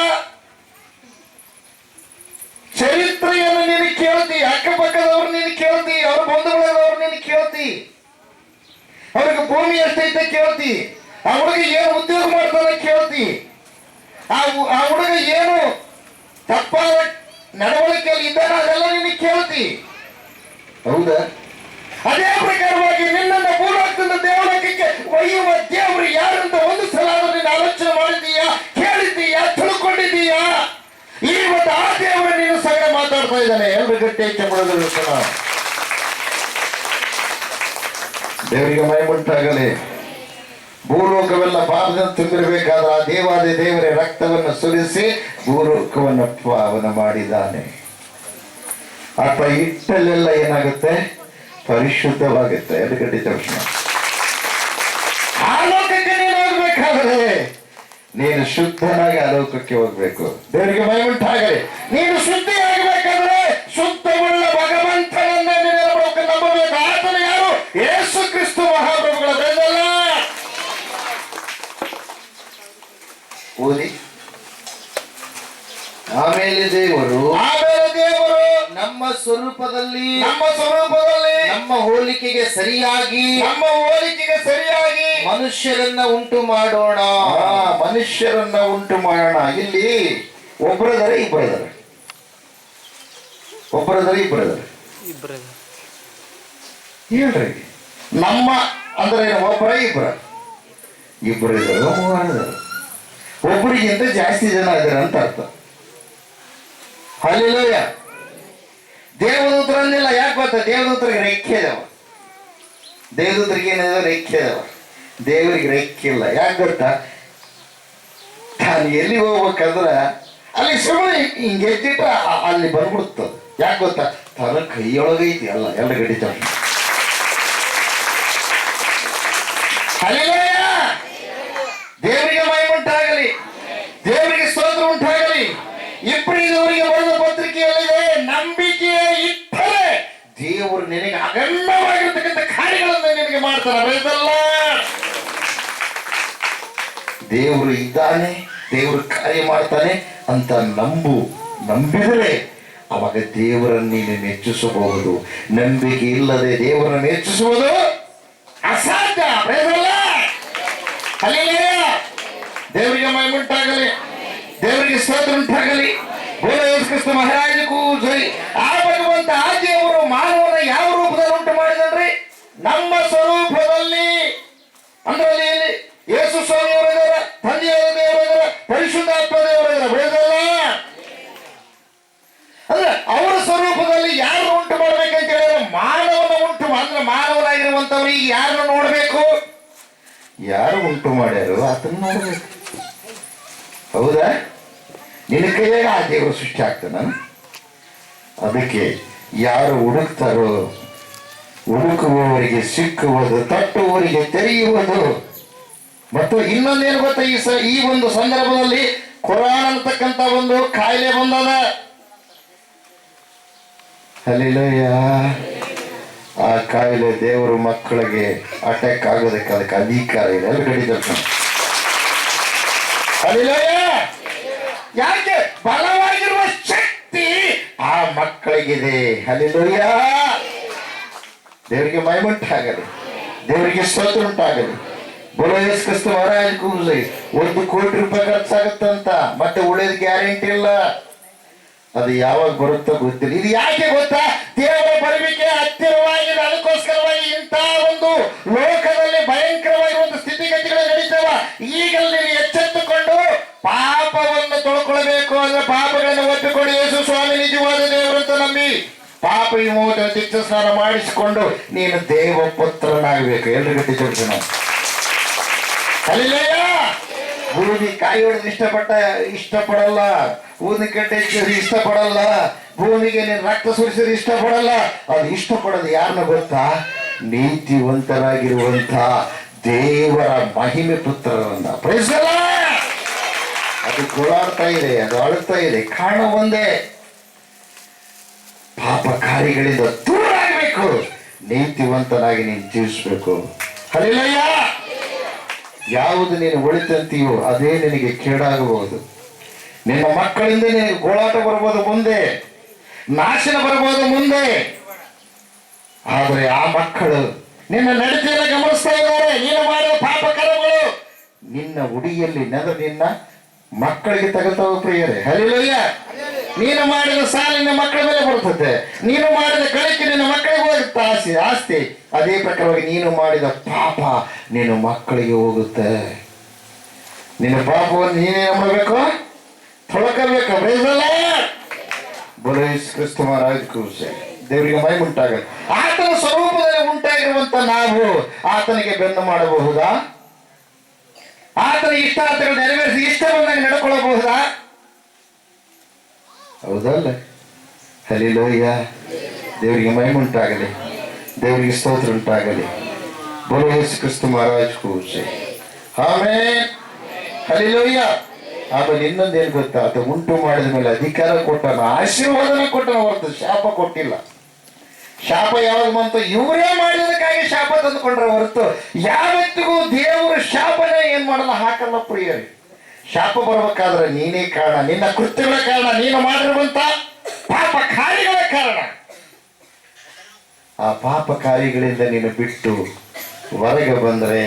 ಚರಿತ್ರೆಯನ್ನು ನೀನು ಕೇಳ್ತಿ, ಅಕ್ಕಪಕ್ಕದವ್ರು ನೀನು ಕೇಳ್ತಿ, ಅವ್ರ ಬಂಧುಗಳವ್ರು ನೀನು ಕೇಳ್ತಿ, ಅವ್ರಿಗೆ ಭೂಮಿ ಎಷ್ಟೈತೆ ಕೇಳ್ತಿ, ಆ ಹುಡುಗ ಏನು ಉದ್ಯೋಗ ಮಾಡ್ತಾನೆ ಕೇಳ್ತಿ, ಆ ಹುಡುಗ ಏನು ತಪ್ಪಾದ ನಡವಳಿಕೆಯಲ್ಲಿ ಇದ್ದಾನ ಅದೆಲ್ಲ ನೀನು ಕೇಳ್ತಿ. ಹೌದಾ? ಅದೇ ಪ್ರಕಾರವಾಗಿ ನಿನ್ನನ್ನು ಭೂಲೋಕದಿಂದ ದೇವಲೋಕಕ್ಕೆ ಒಯ್ಯುವ ದೇವರು ಯಾರಂತ ಒಂದು ಸಲ ನೀನು ಆಲೋಚನೆ ಮಾಡಿದ್ದೀಯಾ, ಕೇಳಿದ್ದೀಯಾ, ತಿಳ್ಕೊಂಡಿದ್ದೀಯಾ? ಇವತ್ತು ಆ ದೇವರು ನೀನು ಸಂಗ ಮಾತಾಡ್ತಾ ಇದ್ದಾನೆ. ಎಲ್ರು ಗಟ್ಟಿ ಚಪ್ಪಳದಲ್ಲಿ ದೇವರಿಗೆ ಮೈಮುಂಟಾಗಲಿ. ಭೂಲೋಕವೆಲ್ಲ ಪಾಪದಿಂದ ತುಂಬಿರಬೇಕಾದ್ರೆ ಆ ದೇವಾದಿ ದೇವರ ರಕ್ತವನ್ನು ಸುರಿಸಿ ಭೂಲೋಕವನ್ನು ಪಾವನ ಮಾಡಿದ್ದಾನೆ. ಆತ ಇಟ್ಟಲ್ಲೆಲ್ಲ ಏನಾಗುತ್ತೆ, ಪರಿಶುದ್ಧವಾಗುತ್ತೆ. ಎಡಗಡ್ಡಿ ತಕ್ಷಣ ಆ ಲೋಕಕ್ಕೆ ನೀನು ಹೋಗ್ಬೇಕಾದ್ರೆ ನೀನು ಶುದ್ಧನಾಗಿ ಆ ಲೋಕಕ್ಕೆ ಹೋಗ್ಬೇಕು. ದೇವರಿಗೆ ಮೈಮುಂಟಾಗಲಿ. ನೀನು ಶುದ್ಧಿ ಆಗಬೇಕಾದ್ರೆ ಶುದ್ಧವುಳ್ಳ ಭಗವಂತನನ್ನ ನಂಬಬೇಕು. ಆತನು ಯಾರು? ಯೇಸು ಕ್ರಿಸ್ತ ಮಹಾಪ್ರಭುಗಳ ಬೆಳೆದಲ್ಲ. ಓದಿ. ಆಮೇಲೆ ದೇವರು ನಮ್ಮ ಸ್ವರೂಪದಲ್ಲಿ ನಮ್ಮ ಹೋಲಿಕೆಗೆ ಸರಿಯಾಗಿ ಮನುಷ್ಯರನ್ನ ಉಂಟು ಮಾಡೋಣ. ಮನುಷ್ಯರನ್ನ ಉಂಟು ಮಾಡೋಣ. ಇಲ್ಲಿ ಒಬ್ಬರದರೆ ಇಬ್ಬರದರೆ, ಹೇಳ್ರಿ. ನಮ್ಮ ಅಂದ್ರೆ ಒಬ್ಬರ ಇಬ್ಬರ ಇಬ್ಬರಿದರು, ಮೂವರಿದರು. ಒಬ್ಬರಿಗಿಂತ ಜಾಸ್ತಿ ಜನ ಇದ್ದಾರೆ ಅಂತ ಅರ್ಥ. ಹಲ್ಲೆಲೂಯಾ. ದೇವದೂತರನ್ನೆಲ್ಲ ಯಾಕೆ ಗೊತ್ತಾ? ದೇವದೂತರಿಗೆ ರೆಕ್ಕೆ ಇದಾವ. ದೇವದೂತರಿಗೆ ಏನಿದಾವ? ರೆಕ್ಕೆ ಇದಾವ. ದೇವರಿಗೆ ರೆಕ್ಕೆ ಇಲ್ಲ. ಯಾಕೆ ಗೊತ್ತಾ? ತಾನು ಎಲ್ಲಿ ಹೋಗ್ಬೇಕಂದ್ರ ಅಲ್ಲಿ ಸುಮ್ಮನೆ ಹಿಂಗೆ ಎದ್ದಿಟ್ಟ ಅಲ್ಲಿ ಬಂದ್ಬಿಡ್ತದ. ಯಾಕೆ ಗೊತ್ತಾ? ತನ್ನ ಕೈಯೊಳಗೈತಿ ಅಲ್ಲ ಎಲ್ಲ ಗಡಿ ತ. ಹಲ್ಲೆಲೂಯಾ. ದೇವರಿಗೆ ಮಹಿಮೆ, ದೇವರಿಗೆ ಸ್ತೋತ್ರ ಉಂಟಾಗಲಿ. ಇಬ್ಬರಿದವರಿಗೆ ಬರೆದ ಪತ್ರಿಕೆಯಲ್ಲಿದೆ, ನಂಬಿಕೆ ಇಟ್ಟರೆ ದೇವರು ನಿನಗೆ ಅಗಣ್ಯವಾಗಿರ್ತಕ್ಕಂಥ ಕಾರ್ಯಗಳನ್ನು ನಿನಗೆ ಮಾಡ್ತಾನೆ. ದೇವರು ಇದ್ದಾನೆ, ದೇವರು ಕಾರ್ಯ ಮಾಡ್ತಾನೆ ಅಂತ ನಂಬಿದರೆ ಅವಾಗ ದೇವರನ್ನು ನೀನು ಮೆಚ್ಚಿಸಬಹುದು. ನಂಬಿಕೆ ಇಲ್ಲದೆ ದೇವರನ್ನು ಮೆಚ್ಚಿಸುವುದು ಅಸಾಧ್ಯ. ದೇವರಿಗೆ ಮಹಿಮೆ ಉಂಟಾಗಲಿ, ದೇವರಿಗೆ ಸ್ತೋತ್ರ ಉಂಟಾಗಲಿ. ಬೋಲ ಯೇಸು ಕ್ರಿಸ್ತ ಮಹಾರಾಜಕ್ಕೂ ಜೈ. ಆ ಭಗವಂತ ಆ ದೇವರು ಮಾನವನ ಯಾವ ರೂಪದಲ್ಲಿ ಉಂಟು ಮಾಡಿದನ್ರಿ? ನಮ್ಮ ಸ್ವರೂಪದಲ್ಲಿ. ಅಂದ್ರೆ ಅಲ್ಲಿ ಯೇಸು ಸ್ವಾಮಿಯವರಿದಾರ, ತಂದೆಯಾದ ದೇವರಿದಾರ, ಪರಿಶುದ್ಧಾತ್ಮ ದೇವರಿದಾರ. ಬೆಳೆದಲ್ಲ ಅಂದ್ರೆ ಅವರ ಸ್ವರೂಪದಲ್ಲಿ ಯಾರು ಉಂಟು ಮಾಡ್ಬೇಕಂತ ಹೇಳಿದ್ರೆ ಮಾನವನ ಉಂಟು ಅಂದ್ರೆ ಮಾನವನಾಗಿರುವಂತವ್ರಿಗೆ ಯಾರನ್ನು ನೋಡ್ಬೇಕು? ಯಾರು ಉಂಟು ಮಾಡ್ಯಾರು ಅದನ್ನು ನೋಡ್ಬೇಕು. ಹೌದಾ? ನಿನ್ನ ಕೈಯಾಗ ಆ ದೇವರು ಸೃಷ್ಟಿ ಆಗ್ತಾನ. ಅದಕ್ಕೆ ಯಾರು ಹುಡುಕ್ತಾರೋ ಹುಡುಕುವವರಿಗೆ ಸಿಕ್ಕುವುದು, ತಟ್ಟುವವರಿಗೆ ತೆರೆಯುವುದು. ಮತ್ತು ಇನ್ನೊಂದೇನು ಗೊತ್ತಾ? ಈ ಒಂದು ಸಂದರ್ಭದಲ್ಲಿ ಕೊರೋನಾ ಅಂತಕ್ಕಂಥ ಒಂದು ಕಾಯಿಲೆ ಬಂದದ. ಹಲ್ಲೆಲೂಯಾ. ಆ ಕಾಯಿಲೆ ದೇವರ ಮಕ್ಕಳಿಗೆ ಅಟ್ಯಾಕ್ ಆಗೋದಕ್ಕೆ ಅದಕ್ಕೆ ಅಧಿಕಾರ ಇದೆ. ಅಲ್ಲಿ ಗಡಿದರ್ಶನ. ಹಲ್ಲೆಲೂಯಾ. ಯಾಕೆ? ಬಲವಾಗಿರುವ ಶಕ್ತಿ ಆ ಮಕ್ಕಳಿಗಿದೆ. ಹಲ್ಲೆಲೂಯಾ. ದೇವರಿಗೆ ಮಹಿಮೆ ಉಂಟಾಗಲಿ, ದೇವರಿಗೆ ಸ್ತೋತ್ರ ಉಂಟಾಗಲಿ. ಬೋಲೋ ಯೇಸು ಕ್ರಿಸ್ತ ಮಹಾರಾಜಕ್ಕೂ ಜೈ. 1 ಕೋಟಿ ರೂಪಾಯಿ ಖರ್ಚಾಗತ್ತಂತ, ಮತ್ತೆ ಉಳಿಯೋದು ಗ್ಯಾರಂಟಿ ಇಲ್ಲ. ಅದು ಯಾವಾಗ ಬರುತ್ತೋ ಗೊತ್ತಿಲ್ಲ. ಇದು ಯಾಕೆ ಗೊತ್ತಾ? ದೇವರ ಬರುವಿಕೆ ಹತ್ತಿರವಾಗಿದೆ. ಅದಕ್ಕೋಸ್ಕರವಾಗಿ ಇಂಥ ಒಂದು ಲೋಕದಲ್ಲಿ ಭಯಂಕರವಾಗಿ ಒಂದು ಸ್ಥಿತಿಗತಿಗಳು ನಡೀತಾವ. ಈಗಲೇ ನೀನು ಎಚ್ಚೆತ್ತುಕೊಂಡು ಪಾಪವನ್ನು ತೊಳ್ಕೊಳ್ಬೇಕು. ಅಂದ್ರೆ ಪಾಪಗಳನ್ನು ಒಪ್ಪಿಕೊಂಡು ಯೇಸು ಸ್ವಾಮಿ ನಿಜವಾದ ದೇವರು ಅಂತ ನಂಬಿ ಪಾಪ ವಿಮೋಚನೆ ದೀಕ್ಷಾ ಸ್ನಾನ ಮಾಡಿಸಿಕೊಂಡು ನೀನು ದೇವ ಪುತ್ರನಾಗಬೇಕು. ಎಲ್ರಿಗೂ ತಿಳಿಸೋಣ. ಅಲ್ಲಿಲ್ಲ ಭೂಮಿ ಕಾಯಿ ಹೊಡೆದು ಇಷ್ಟಪಡಲ್ಲ, ಊದಿನ ಕಟ್ಟೆ ಇಷ್ಟಪಡಲ್ಲ, ಭೂಮಿಗೆ ನೀನು ರಕ್ತ ಸುರಿಸಿದ್ರೆ ಇಷ್ಟಪಡಲ್ಲ. ಅದು ಇಷ್ಟಪಡೋದು ಯಾರನ್ನ ಗೊತ್ತಾ? ನೀತಿವಂತರಾಗಿರುವಂತ ದೇವರ ಮಹಿಮೆ ಪುತ್ರರನ್ನ. ಅದು ಗೋಳಾಡ್ತಾ ಇದೆ, ಅದು ಅಳುತ್ತಾ ಇದೆ. ಕಾರಣ ಒಂದೇ, ಪಾಪ ಕಾರ್ಯಗಳಿಂದ ದೂರ ಆಗಬೇಕು, ನೀತಿವಂತನಾಗಿ ನೀನು ಜೀವಿಸ್ಬೇಕು. ಹಲ್ಲೆಲೂಯಾ. ಯಾವುದು ನೀನು ಒಳಿತಂತೀಯೋ ಅದೇ ನಿನಗೆ ಕೇಡಾಗಬಹುದು. ನಿನ್ನ ಮಕ್ಕಳಿಂದ ನಿನಗೆ ಗೋಳಾಟ ಬರ್ಬೋದು, ಮುಂದೆ ನಾಶನ ಬರ್ಬೋದು ಮುಂದೆ. ಆದರೆ ಆ ಮಕ್ಕಳು ನಿನ್ನ ನಡತೆಯನ್ನು ಗಮನಿಸ್ತಾ ಇದ್ದಾರೆ. ನೀನು ಮಾಡಿದ ಪಾಪ ಕರ್ಮಗಳು ನಿನ್ನ ಉಡಿಯಲ್ಲಿ ನಿನ್ನ ಮಕ್ಕಳಿಗೆ ತಗಲ್ತಾವ ಪ್ರಿಯರೇ. ಹಲ್ಲೆಲೂಯಾ. ನೀನು ಮಾಡಿದ ಸಾಲ ನಿನ್ನ ಮಕ್ಕಳ ಮೇಲೆ ಬರ್ತದೆ, ನೀನು ಮಾಡಿದ ಗಳಿಕೆ ನಿನ್ನ ಮಕ್ಕಳಿಗೆ ಹೋಗುತ್ತೆ ಆಸ್ತಿ. ಅದೇ ಪ್ರಕಾರವಾಗಿ ನೀನು ಮಾಡಿದ ಪಾಪ ನಿನ್ನ ಮಕ್ಕಳಿಗೆ ಹೋಗುತ್ತೆ. ನಿನ್ನ ಪಾಪವನ್ನು ನೀನೇ ಮಾಡಬೇಕು, ತೊಳಕಬೇಕು. ಕ್ರಿಸ್ತ ಮಹಾರಾಜ್ ದೇವರಿಗೆ ಮೈ ಉಂಟಾಗಲಿ. ಆತನ ಸ್ವರೂಪದಲ್ಲಿ ಉಂಟಾಗಿರುವಂತ ನಾವು ಆತನಿಗೆ ಬೆನ್ನು ಮಾಡಬಹುದಾ? ಆತನ ಇಷ್ಟಾರ್ಥಗಳು ನೆರವೇರಿಸಿ ಇಷ್ಟ ಬಂದಾಗ ನಡ್ಕೊಳ್ಳಬಹುದಾ? ಹೌದಲ್ಲ? ಹಲ್ಲೆಲೂಯಾ. ದೇವರಿಗೆ ಮಹಿಮೆ ಉಂಟಾಗಲಿ, ದೇವರಿಗೆ ಸ್ತೋತ್ರ ಉಂಟಾಗಲಿ. ಬೋಲೋ ಯೇಸು ಕ್ರಿಸ್ತ ಮಹಾರಾಜ್ ಕೂಸೆ. ಆಮೇಲೆ ಹಲ್ಲೆಲೂಯಾ. ಆಮೇಲೆ ಇನ್ನೊಂದೇನು ಗೊತ್ತಾ? ಅದು ಉಂಟು ಮಾಡಿದ ಮೇಲೆ ಅಧಿಕಾರ ಕೊಟ್ಟನ, ಆಶೀರ್ವಾದನ ಕೊಟ್ಟನ ಹೊರತು ಶಾಪ ಕೊಟ್ಟಿಲ್ಲ. ಶಾಪ ಯಾವಾಗ ಬಂತು? ಇವರೇ ಮಾಡಿದಕ್ಕಾಗಿ ಶಾಪ ತಂದುಕೊಂಡ್ರೆ ಹೊರತು ಯಾವತ್ತಿಗೂ ದೇವರು ಶಾಪನೇ ಏನ್ ಮಾಡಲ್ಲ, ಹಾಕಲ್ಲ ಪ್ರಿಯರೇ. ಶಾಪ ಬರ್ಬೇಕಾದ್ರೆ ನೀನೇ ಕಾರಣ, ನಿನ್ನ ಕೃತ್ಯಗಳ ಕಾರಣ, ನೀನು ಮಾಡಿರುವಂತ ಪಾಪ ಕಾರ್ಯಗಳ ಕಾರಣ. ಆ ಪಾಪ ಕಾರ್ಯಗಳಿಂದ ನೀನು ಬಿಟ್ಟು ಹೊರಗೆ ಬಂದರೆ,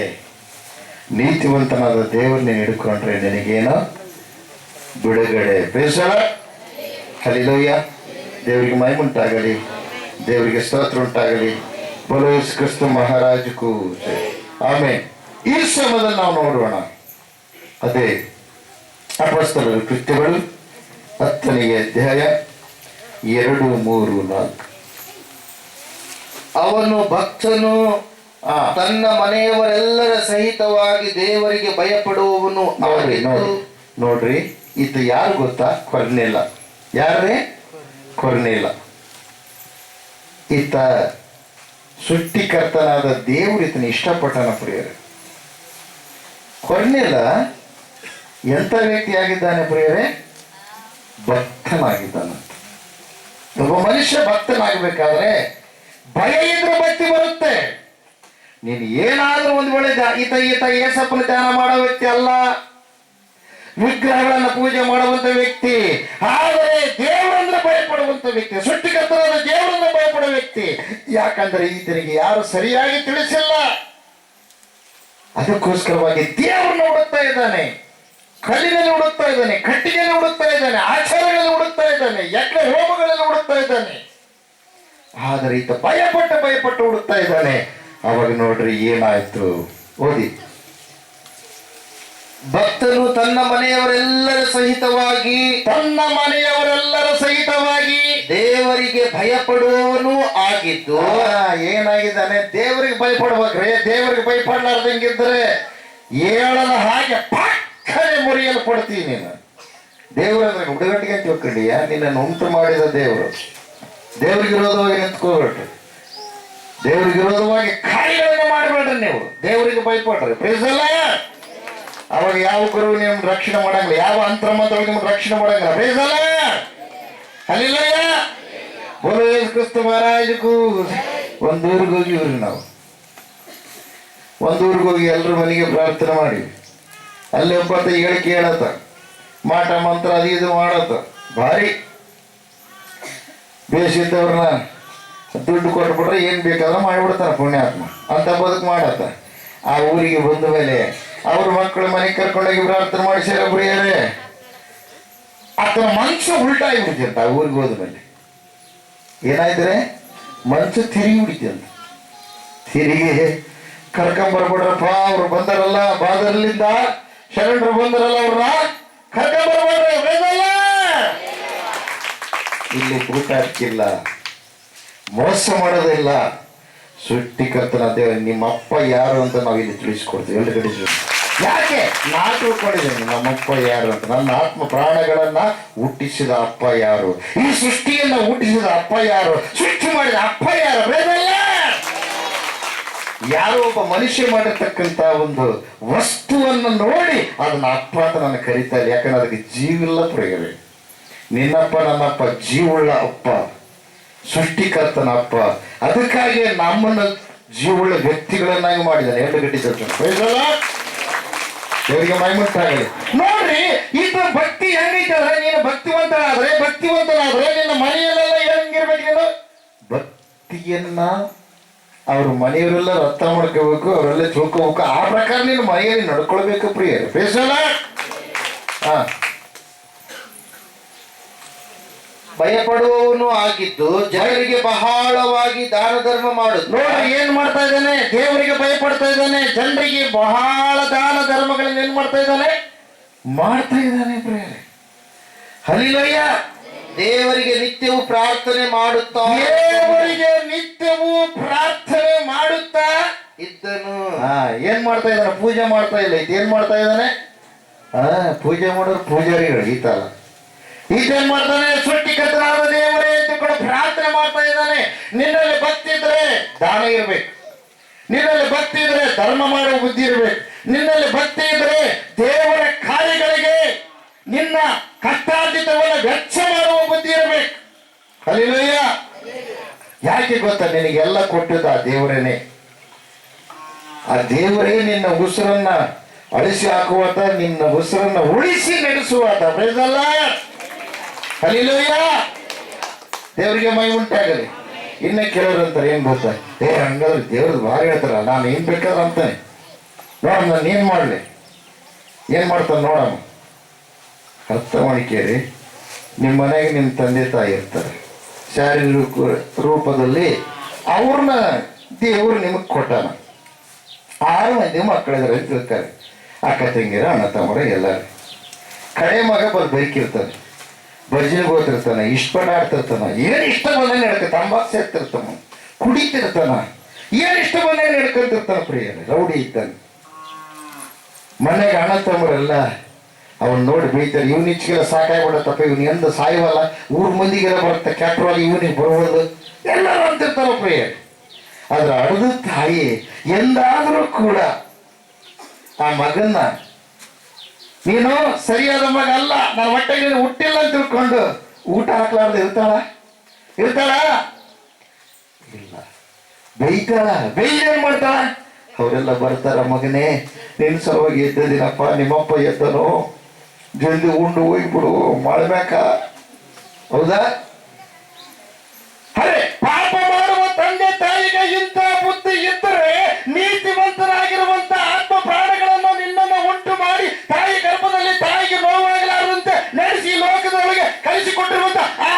ನೀತಿವಂತನಾದ ದೇವರನ್ನ ಹಿಡ್ಕೊಂಡ್ರೆ ನಿನಗೇನೋ ಬಿಡುಗಡೆ. ಬೇಸರ. ಹಲ್ಲೆಲೂಯಾ. ದೇವರಿಗೆ ಮಹಿಮೆ ಉಂಟಾಗಲಿ, ದೇವರಿಗೆ ಸ್ತೋತ್ರ ಉಂಟಾಗಲಿ. ಬೋಲೋ ಯೇಸು ಕ್ರಿಸ್ತ ಮಹಾರಾಜಕ್ಕೂ ಆಮೇಲೆ ಈ ಸಮಯದಲ್ಲಿ ನಾವು ನೋಡೋಣ. ಅದೇ ಅಪೊಸ್ತಲರ ಕೃತ್ಯಗಳು 10ನೇ ಅಧ್ಯಾಯ 2, 3, 4. ಅವನು ಭಕ್ತನು, ತನ್ನ ಮನೆಯವರೆಲ್ಲರ ಸಹಿತವಾಗಿ ದೇವರಿಗೆ ಭಯಪಡುವವನು. ನೋಡ್ರಿ ಇದು ಯಾರು ಗೊತ್ತಾ? ಕೊರ್ನೇಲ. ಯಾರೇ? ಕೊರ್ನೇಲ. ಈತ ಸೃಷ್ಟಿಕರ್ತನಾದ ದೇವರು ಈತನ ಇಷ್ಟಪಟ್ಟನ ಪ್ರಿಯರೇ. ಕೊರ್ನೇಲ ಎಂಥ ವ್ಯಕ್ತಿಯಾಗಿದ್ದಾನೆ ಪ್ರಿಯರೇ? ಭಕ್ತನಾಗಿದ್ದಾನಂತ. ಒಬ್ಬ ಮನುಷ್ಯ ಭಕ್ತನಾಗಬೇಕಾದ್ರೆ ಭಯ ಇದ್ರೆ ಭಕ್ತಿ ಬರುತ್ತೆ. ನೀನು ಏನಾದ್ರೂ ಒಂದು ವೇಳೆ ಈತ ಏಸಪ್ಪನ ಧ್ಯಾನ ಮಾಡೋ ವ್ಯಕ್ತಿ ಅಲ್ಲ, ವಿಗ್ರಹಗಳನ್ನು ಪೂಜೆ ಮಾಡುವಂತ ವ್ಯಕ್ತಿ, ಆದರೆ ದೇವರನ್ನ ಭಯಪಡುವಂತ ವ್ಯಕ್ತಿ, ಸೃಷ್ಟಿಕರ್ತನಾದ ದೇವರನ್ನ ಭಯಪಡುವ ವ್ಯಕ್ತಿ. ಯಾಕಂದ್ರೆ ಈತನಿಗೆ ಯಾರು ಸರಿಯಾಗಿ ತಿಳಿಸಿಲ್ಲ. ಅದಕ್ಕೋಸ್ಕರವಾಗಿ ದೇವರನ್ನ ಹುಡುಕ್ತಾ ಇದ್ದಾನೆ, ಕಲ್ಲಿನಲ್ಲಿ ಹುಡುಕ್ತಾ ಇದ್ದಾನೆ, ಕಟ್ಟಿಗೆಯಲ್ಲಿ ಹುಡುಕ್ತಾ ಇದ್ದಾನೆ, ಆಚಾರಗಳಲ್ಲಿ ಹುಡುಕ್ತಾ ಇದ್ದಾನೆ, ಯಜ್ಞ ಹೋಮಗಳಲ್ಲಿ ಹುಡುಕ್ತಾ ಇದ್ದಾನೆ. ಆದರೆ ಈತ ಭಯಪಟ್ಟು ಹುಡುಕ್ತಾ ಇದ್ದಾನೆ. ಅವಾಗ ನೋಡ್ರಿ ಏನಾಯ್ತು, ಓದಿ. ಭಕ್ತನು ತನ್ನ ಮನೆಯವರೆಲ್ಲರ ಸಹಿತವಾಗಿ ದೇವರಿಗೆ ಭಯಪಡುವವನು ಆಗಿದ್ದು. ಏನಾಗಿದ್ದಾನೆ? ದೇವರಿಗೆ ಭಯಪಡ್ಬೇಕ್ರಿ. ದೇವರಿಗೆ ಭಯಪಡ್ಲಾರ್ದಂಗಿದ್ರೆ ಏಳನ ಹಾಗೆ ಪಕ್ಕನೆ ಮುರಿಯಲು ಕೊಡ್ತೀನಿ. ನೀನು ದೇವರಂದ್ರೆ ಹುಡುಗಟ್ಟಿಗೆ ಅಂತ ತಿಳ್ಕೊಂಡಿಯ? ನಿನ್ನನ್ನು ಉಂಟು ಮಾಡಿದ ದೇವರು. ದೇವ್ರಿಗೆ ವಿರೋಧವಾಗಿ ನಿಂತ್ಕೋಬೇಡ್ರಿ, ದೇವ್ರಿಗೆ ವಿರೋಧವಾಗಿ ಕಾರ್ಯಗಳನ್ನು ಮಾಡಬೇಡ್ರಿ. ನೀವು ದೇವರಿಗೆ ಭಯಪಡ್ರಿ. ಪ್ರೀಸಲ್ಲ. ಅವಾಗ ಯಾವ ಗುರು ನಿಮ್ಗೆ ರಕ್ಷಣೆ ಮಾಡಂಗಿಲ್ಲ, ಯಾವ ಅಂತರ್ಮಂತ್ರಗಳು ನಿಮ್ಗೆ ರಕ್ಷಣೆ ಮಾಡಂಗಿಲ್ಲ. ಪ್ರೀಸಲ್ಲ. ಹಲ್ಲೆಲೂಯಾ. ಬೋಲೋ ಯೇಸು ಕ್ರಿಸ್ತ ಮಹಾರಾಜಕ್ಕೂ. ಒಂದೂರಿಗೆ ಹೋಗಿವ್ರಿ ನಾವು. ಒಂದೂರಿಗೆ ಹೋಗಿ ಎಲ್ಲರ ಮನೆಗೆ ಪ್ರಾರ್ಥನೆ ಮಾಡಿ ಅಲ್ಲಿ ಒಬ್ಬತ್ತ ಹೇಳಿಕೆ ಹೇಳತ್ತ, ಮಾಟ ಮಂತ್ರ ಅದು ಇದು ಮಾಡತ್ತ. ಭಾರಿ ಬೇಸಿದ್ದವ್ರನ್ನ ದುಡ್ಡು ಕೊಟ್ಬಿಟ್ರೆ ಏನು ಬೇಕಾದ್ರೆ ಮಾಡಿಬಿಡ್ತಾನೆ ಪುಣ್ಯಾತ್ಮ ಅಂತ ಬದುಕು ಮಾಡತ್ತ. ಆ ಊರಿಗೆ ಬಂದ ಮೇಲೆ ಅವ್ರ ಮಕ್ಕಳು ಮನೆಗೆ ಕರ್ಕೊಂಡೋಗಿ ಪ್ರಾರ್ಥನೆ ಮಾಡಿಸಿರ ಪ್ರಿಯರೇ, ಆತನ ಮನಸ್ಸು ಉಲ್ಟಾಗಿ ಬಿಡ್ತಿಂತ. ಆ ಊರಿಗೆ ಹೋದ ಮೇಲೆ ಏನಾಯ್ತಾರೆ? ಮನಸ್ಸು ತಿರುಗಿ ಬಿಡ್ತಿಂತ. ತಿರುಗಿ ಕರ್ಕೊಂಬರ್ಬಿಡ್ರಪ್ಪ, ಅವ್ರು ಬಂದಾರಲ್ಲ ಬಾದರ್ಲಿಂದ, ಶರಣರು ಬಂದರಲ್ಲ, ಅವ್ರನ್ನ ಕರ್ಕೊಂಬರ್ಬೇಡ್ರಿ. ಇಲ್ಲಿ ಊಟ ಹಾಕಿಲ್ಲ, ಮೋಸ ಮಾಡೋದಿಲ್ಲ. ಸೃಷ್ಟಿಕರ್ತನ ದೇವ ನಿಮ್ಮಪ್ಪ ಯಾರು ಅಂತ ನಾವು ಇಲ್ಲಿ ತಿಳಿಸ್ಕೊಡ್ತೀವಿ ಎಲ್ಲ ಕಡೆ. ಯಾಕೆ ನಾ ತಿಳ್ಕೊಂಡಿದ್ದೇನೆ ನಮ್ಮಪ್ಪ ಯಾರು ಅಂತ. ನನ್ನ ಆತ್ಮ ಪ್ರಾಣಗಳನ್ನ ಹುಟ್ಟಿಸಿದ ಅಪ್ಪ ಯಾರು, ಈ ಸೃಷ್ಟಿಯನ್ನ ಹುಟ್ಟಿಸಿದ ಅಪ್ಪ ಯಾರು, ಸೃಷ್ಟಿ ಮಾಡಿದ ಅಪ್ಪ ಯಾರು ಬೇರೆಲ್ಲ. ಯಾರೋ ಒಬ್ಬ ಮನುಷ್ಯ ಮಾಡಿರ್ತಕ್ಕಂಥ ಒಂದು ವಸ್ತುವನ್ನು ನೋಡಿ ಅದನ್ನ ಅಪ್ಪ ಅಂತ ನಾನು ಕರೀತಾ ಇಲ್ಲ. ಯಾಕಂದ್ರೆ ಅದಕ್ಕೆ ಜೀವಿಲ್ಲ ಪ್ರಿಯರೇ. ನಿನ್ನಪ್ಪ ನನ್ನಪ್ಪ ಜೀವುಳ್ಳ ಅಪ್ಪ, ಸೃಷ್ಟಿಕರ್ತನ ಅಪ್ಪ. ಅದಕ್ಕಾಗಿ ನಮ್ಮನ್ನು ಜೀವುಳ್ಳ ವ್ಯಕ್ತಿಗಳನ್ನಾಗಿ ಮಾಡಿದ್ದಾನೆ. ಎರಡು ಗಟ್ಟಿ ದೇವರಿಗೆ ಮೈಮುಟ್ಟಾಗಲಿ. ನೋಡ್ರಿ, ಇದು ಭಕ್ತಿ ಹೆಂಗೈತಂದ್ರೆ ನೀನು ಭಕ್ತಿವಂತನಾದ್ರೆ ನಿನ್ನ ಮನೆಯಲ್ಲೆಲ್ಲ ಹೆಂಗಿರ್ಬೇಕು? ಭಕ್ತಿಯನ್ನ ಅವ್ರ ಮನೆಯವರೆಲ್ಲ ಅರ್ಥ ಮಾಡ್ಕೋಬೇಕು, ಅವರೆಲ್ಲ ತಿಳ್ಕೋಬೇಕು. ಆ ಪ್ರಕಾರ ನೀನು ಮನೆಯಲ್ಲಿ ನಡ್ಕೊಳ್ಬೇಕು ಪ್ರಿಯರೇ. ಬೇಸಲ್ಲ ಭಯಪಡುವವನು ಆಗಿದ್ದು ಜನರಿಗೆ ಬಹಳವಾಗಿ ದಾನ ಧರ್ಮ ಮಾಡುದು. ನೋಡ್ರಿ ಏನ್ ಮಾಡ್ತಾ ಇದ್ದಾನೆ? ದೇವರಿಗೆ ಭಯಪಡ್ತಾ ಇದ್ದಾನೆ, ಜನರಿಗೆ ಬಹಳ ದಾನ ಧರ್ಮಗಳನ್ನ ಏನ್ ಮಾಡ್ತಾ ಇದ್ದಾನೆ ಪ್ರಿಯರೇ. ಹಲ್ಲಿಲೂಯ. ದೇವರಿಗೆ ನಿತ್ಯವೂ ಪ್ರಾರ್ಥನೆ ಮಾಡುತ್ತಾ ಇದ್ದನು. ಏನ್ ಮಾಡ್ತಾ ಇದ್ದಾನೆ? ಪೂಜೆ ಮಾಡ್ತಾ ಇಲ್ಲ. ಇದೇನ್ ಮಾಡ್ತಾ ಇದ್ದಾನೆ? ಪೂಜೆ ಮಾಡೋರು ಪೂಜಾರಿಗಳು. ಈತಲ್ಲ ಈತೇನ್ ಮಾಡ್ತಾನೆ? ಸೃಷ್ಟಿಕರ್ತನಾದ ದೇವರೇ ಅಂತ ಕೂಡ ಪ್ರಾರ್ಥನೆ ಮಾಡ್ತಾ ಇದ್ದಾನೆ. ನಿನ್ನಲ್ಲಿ ಭಕ್ತಿ ಇದ್ರೆ ದಾನ ಇರ್ಬೇಕು, ನಿನ್ನಲ್ಲಿ ಭಕ್ತಿ ಇದ್ರೆ ಧರ್ಮ ಮಾಡುವ ಬುದ್ಧಿ ಇರ್ಬೇಕು, ನಿನ್ನಲ್ಲಿ ಭಕ್ತಿ ಇದ್ರೆ ದೇವರ ಕಾರ್ಯಗಳಿಗೆ ನಿನ್ನ ಕಷ್ಟಾರ್ಜಿತವನ್ನು ವೆಚ್ಚ ಮಾಡುವ ಬುದ್ಧಿ ಇರಬೇಕು. ಹಲ್ಲೆಲೂಯಾ. ಯಾಕೆ ಗೊತ್ತಾ? ನಿನಗೆಲ್ಲ ಕೊಟ್ಟಿದ್ದ ಆ ದೇವರೇನೆ. ಆ ದೇವರೇ ನಿನ್ನ ಉಸಿರನ್ನ ಅಳಿಸಿ ಹಾಕುವಾತ, ನಿನ್ನ ಉಸಿರನ್ನ ಉಳಿಸಿ ನಡೆಸುವಾತ. ಪ್ರೈಸಲ್ಲ. ಹಲ್ಲೆಲೂಯಾ. ದೇವರಿಗೆ ಮೈ ಉಂಟಾಗಲಿ. ಇನ್ನ ಕೆಲವರು ಅಂತಾರೆ ಏನ್ ಗೊತ್ತಾ? ಹಂಗಾದ್ರೆ ದೇವ್ರದ್ದು ಭಾರಿ ಹೇಳ್ತಾರ, ನಾನು ಏನ್ ಬೇಕಾದ್ರೆ ಅಂತಾನೆ. ನೋಡಮ್ಮ ನಾನು ಏನ್ ಮಾಡ್ಲಿ, ಏನ್ ಮಾಡ್ತಾನೆ ನೋಡಮ್ಮ. ಅರ್ಥ ಮಾಡಿ ಕೇಳಿ. ನಿಮ್ಮ ಮನೆಗೆ ನಿಮ್ಮ ತಂದೆ ತಾಯಿ ಇರ್ತಾರೆ, ಶಾರೀರಿಕ ರೂಪದಲ್ಲಿ ಅವ್ರನ್ನ ದೇವರು ನಿಮಗೆ ಕೊಟ್ಟಾನ. 6 ಮಂದಿ ಮಕ್ಕಳಿದ್ದಾರೆ ಅಂತ ತಿಳ್ತಾರೆ. ಅಕ್ಕ ತಂಗಿರ, ಅಣ್ಣ ತಮ್ಮರ ಎಲ್ಲರೂ. ಕಡೆ ಮಗ ಬೆರಕಿರ್ತಾನೆ, ಬರ್ಜಿನಿಗೆ ಹೋಗ್ತಿರ್ತಾನೆ, ಇಷ್ಟಪಡ ಆಡ್ತಿರ್ತಾನ, ಏನ್ ಇಷ್ಟ ಬಂದಂಗೆ ನಡ್ಕ, ತಂಬಾಕು ಸೇರ್ತಿರ್ತಾನ, ಕುಡಿತಿರ್ತಾನ, ಏನ್ ಇಷ್ಟ ಬಂದಂಗೆ ನಡ್ಕೊಂತಿರ್ತಾನ ಪ್ರಿಯರೇ. ರೌಡಿ ಇದ್ದಾನೆ. ಮನೆಗೆ ಅಣ್ಣ ತಮ್ಮರೆಲ್ಲ ಅವನ್ ನೋಡಿ ಬೈತಾರೆ. ಇವ್ನ ಇಚ್ಚಿಗೆಲ್ಲ ಸಾಕಾಗ್ಬಿಡತ್ತಪ್ಪ, ಇವ್ನ ಎಂದ ಸಾಯವಲ್ಲ, ಊರ್ ಮಂದಿಗೆಲ್ಲ ಬರುತ್ತೆ, ಕೆಟ್ಟವಾಗಿ ಇವನಿಗೆ ಬರುವುದು ಎಲ್ಲರೂ ಅಂತಿರ್ತಾರ ಪ್ರಿಯರೇ. ಆದ್ರೆ ಅಡದ ತಾಯಿ ಎಂದಾದರೂ ಕೂಡ ಆ ಮಗನ್ನ ನೀನು ಸರಿಯಾದ ಮಗ ಅಲ್ಲ, ನನ್ನ ಹೊಟ್ಟೆಗೆ ನೀನು ಹುಟ್ಟಿಲ್ಲ ಅಂತ ತಿಳ್ಕೊಂಡು ಊಟ ಹಾಕ್ಲಾರ್ದು ಇರ್ತಾಳ? ಇಲ್ಲ. ಬೈದೇನ್ ಮಾಡ್ತಾಳ? ಅವರೆಲ್ಲ ಬರ್ತಾರ, ಮಗನೇ ನಿನ್ನ ಸಲುವಾಗಿ ಎದ್ದದಿನಪ್ಪ, ನಿಮ್ಮಪ್ಪ ಎದ್ದನು, ಜಲ್ದಿ ಉಂಡು ಹೋಗ್ಬಿಡು ಮಾಡ್ಬೇಕ. ಹೌದಾ? ಅರೆ, ಪಾಪ ಮಾಡುವ ತಂದೆ ತಾಯಿಗೆ ಇಂಥ ಬುದ್ಧಿ ಇದ್ದರೆ ನೀತಿವಂತರಾಗಿರುವಂತ ಆತ್ಮ ಪ್ರಾಣಗಳನ್ನು ನಿನ್ನನ್ನು ಉಂಟು ಮಾಡಿ ತಾಯಿ ಗರ್ಭದಲ್ಲಿ ತಾಯಿಗೆ ನೋವಾಗಲಾರದಂತೆ ನಡೆಸಿ ಲೋಕದೊಳಗೆ ಕಲಿಸಿಕೊಟ್ಟಿರುವಂತ ಆ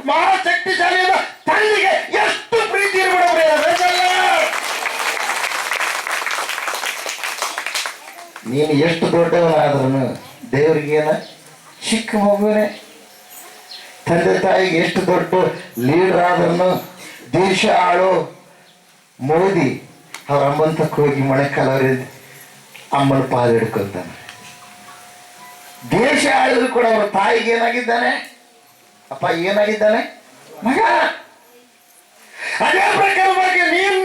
ಮಹಾಶಕ್ತಿಶಾಲಿಯಾದ ತಂದೆಗೆ ಎಷ್ಟು ಪ್ರೀತಿ ಇರಬೇಡ. ನೀನು ಎಷ್ಟು ದೊಡ್ಡವನಾದ್ರೂ ದೇವರಿಗೇನ ಚಿಕ್ಕ ಮಗುವೇ. ತಂದೆ ತಾಯಿಗೆ ಎಷ್ಟು ದೊಡ್ಡ ಲೀಡರ್ ಆದ್ರೂ ದೇಶ ಆಳೋ ಮೋದಿ ಅವ್ರ ಅಮ್ಮನ ತಕ್ಕ ಹೋಗಿ ಮೊಣಕಾಲವ್ರ ಅಮ್ಮನ ಪಾಲು ಹಿಡ್ಕೊಂತಾನೆ. ದೇಶ ಆಳಿದ್ರು ಕೂಡ ಅವ್ರ ತಾಯಿಗೆ ಏನಾಗಿದ್ದಾನೆ? ಅಪ್ಪ ಏನಾಗಿದ್ದಾನೆ? ಮಗ. ಅದೇ ಪ್ರಕಾರವಾಗಿ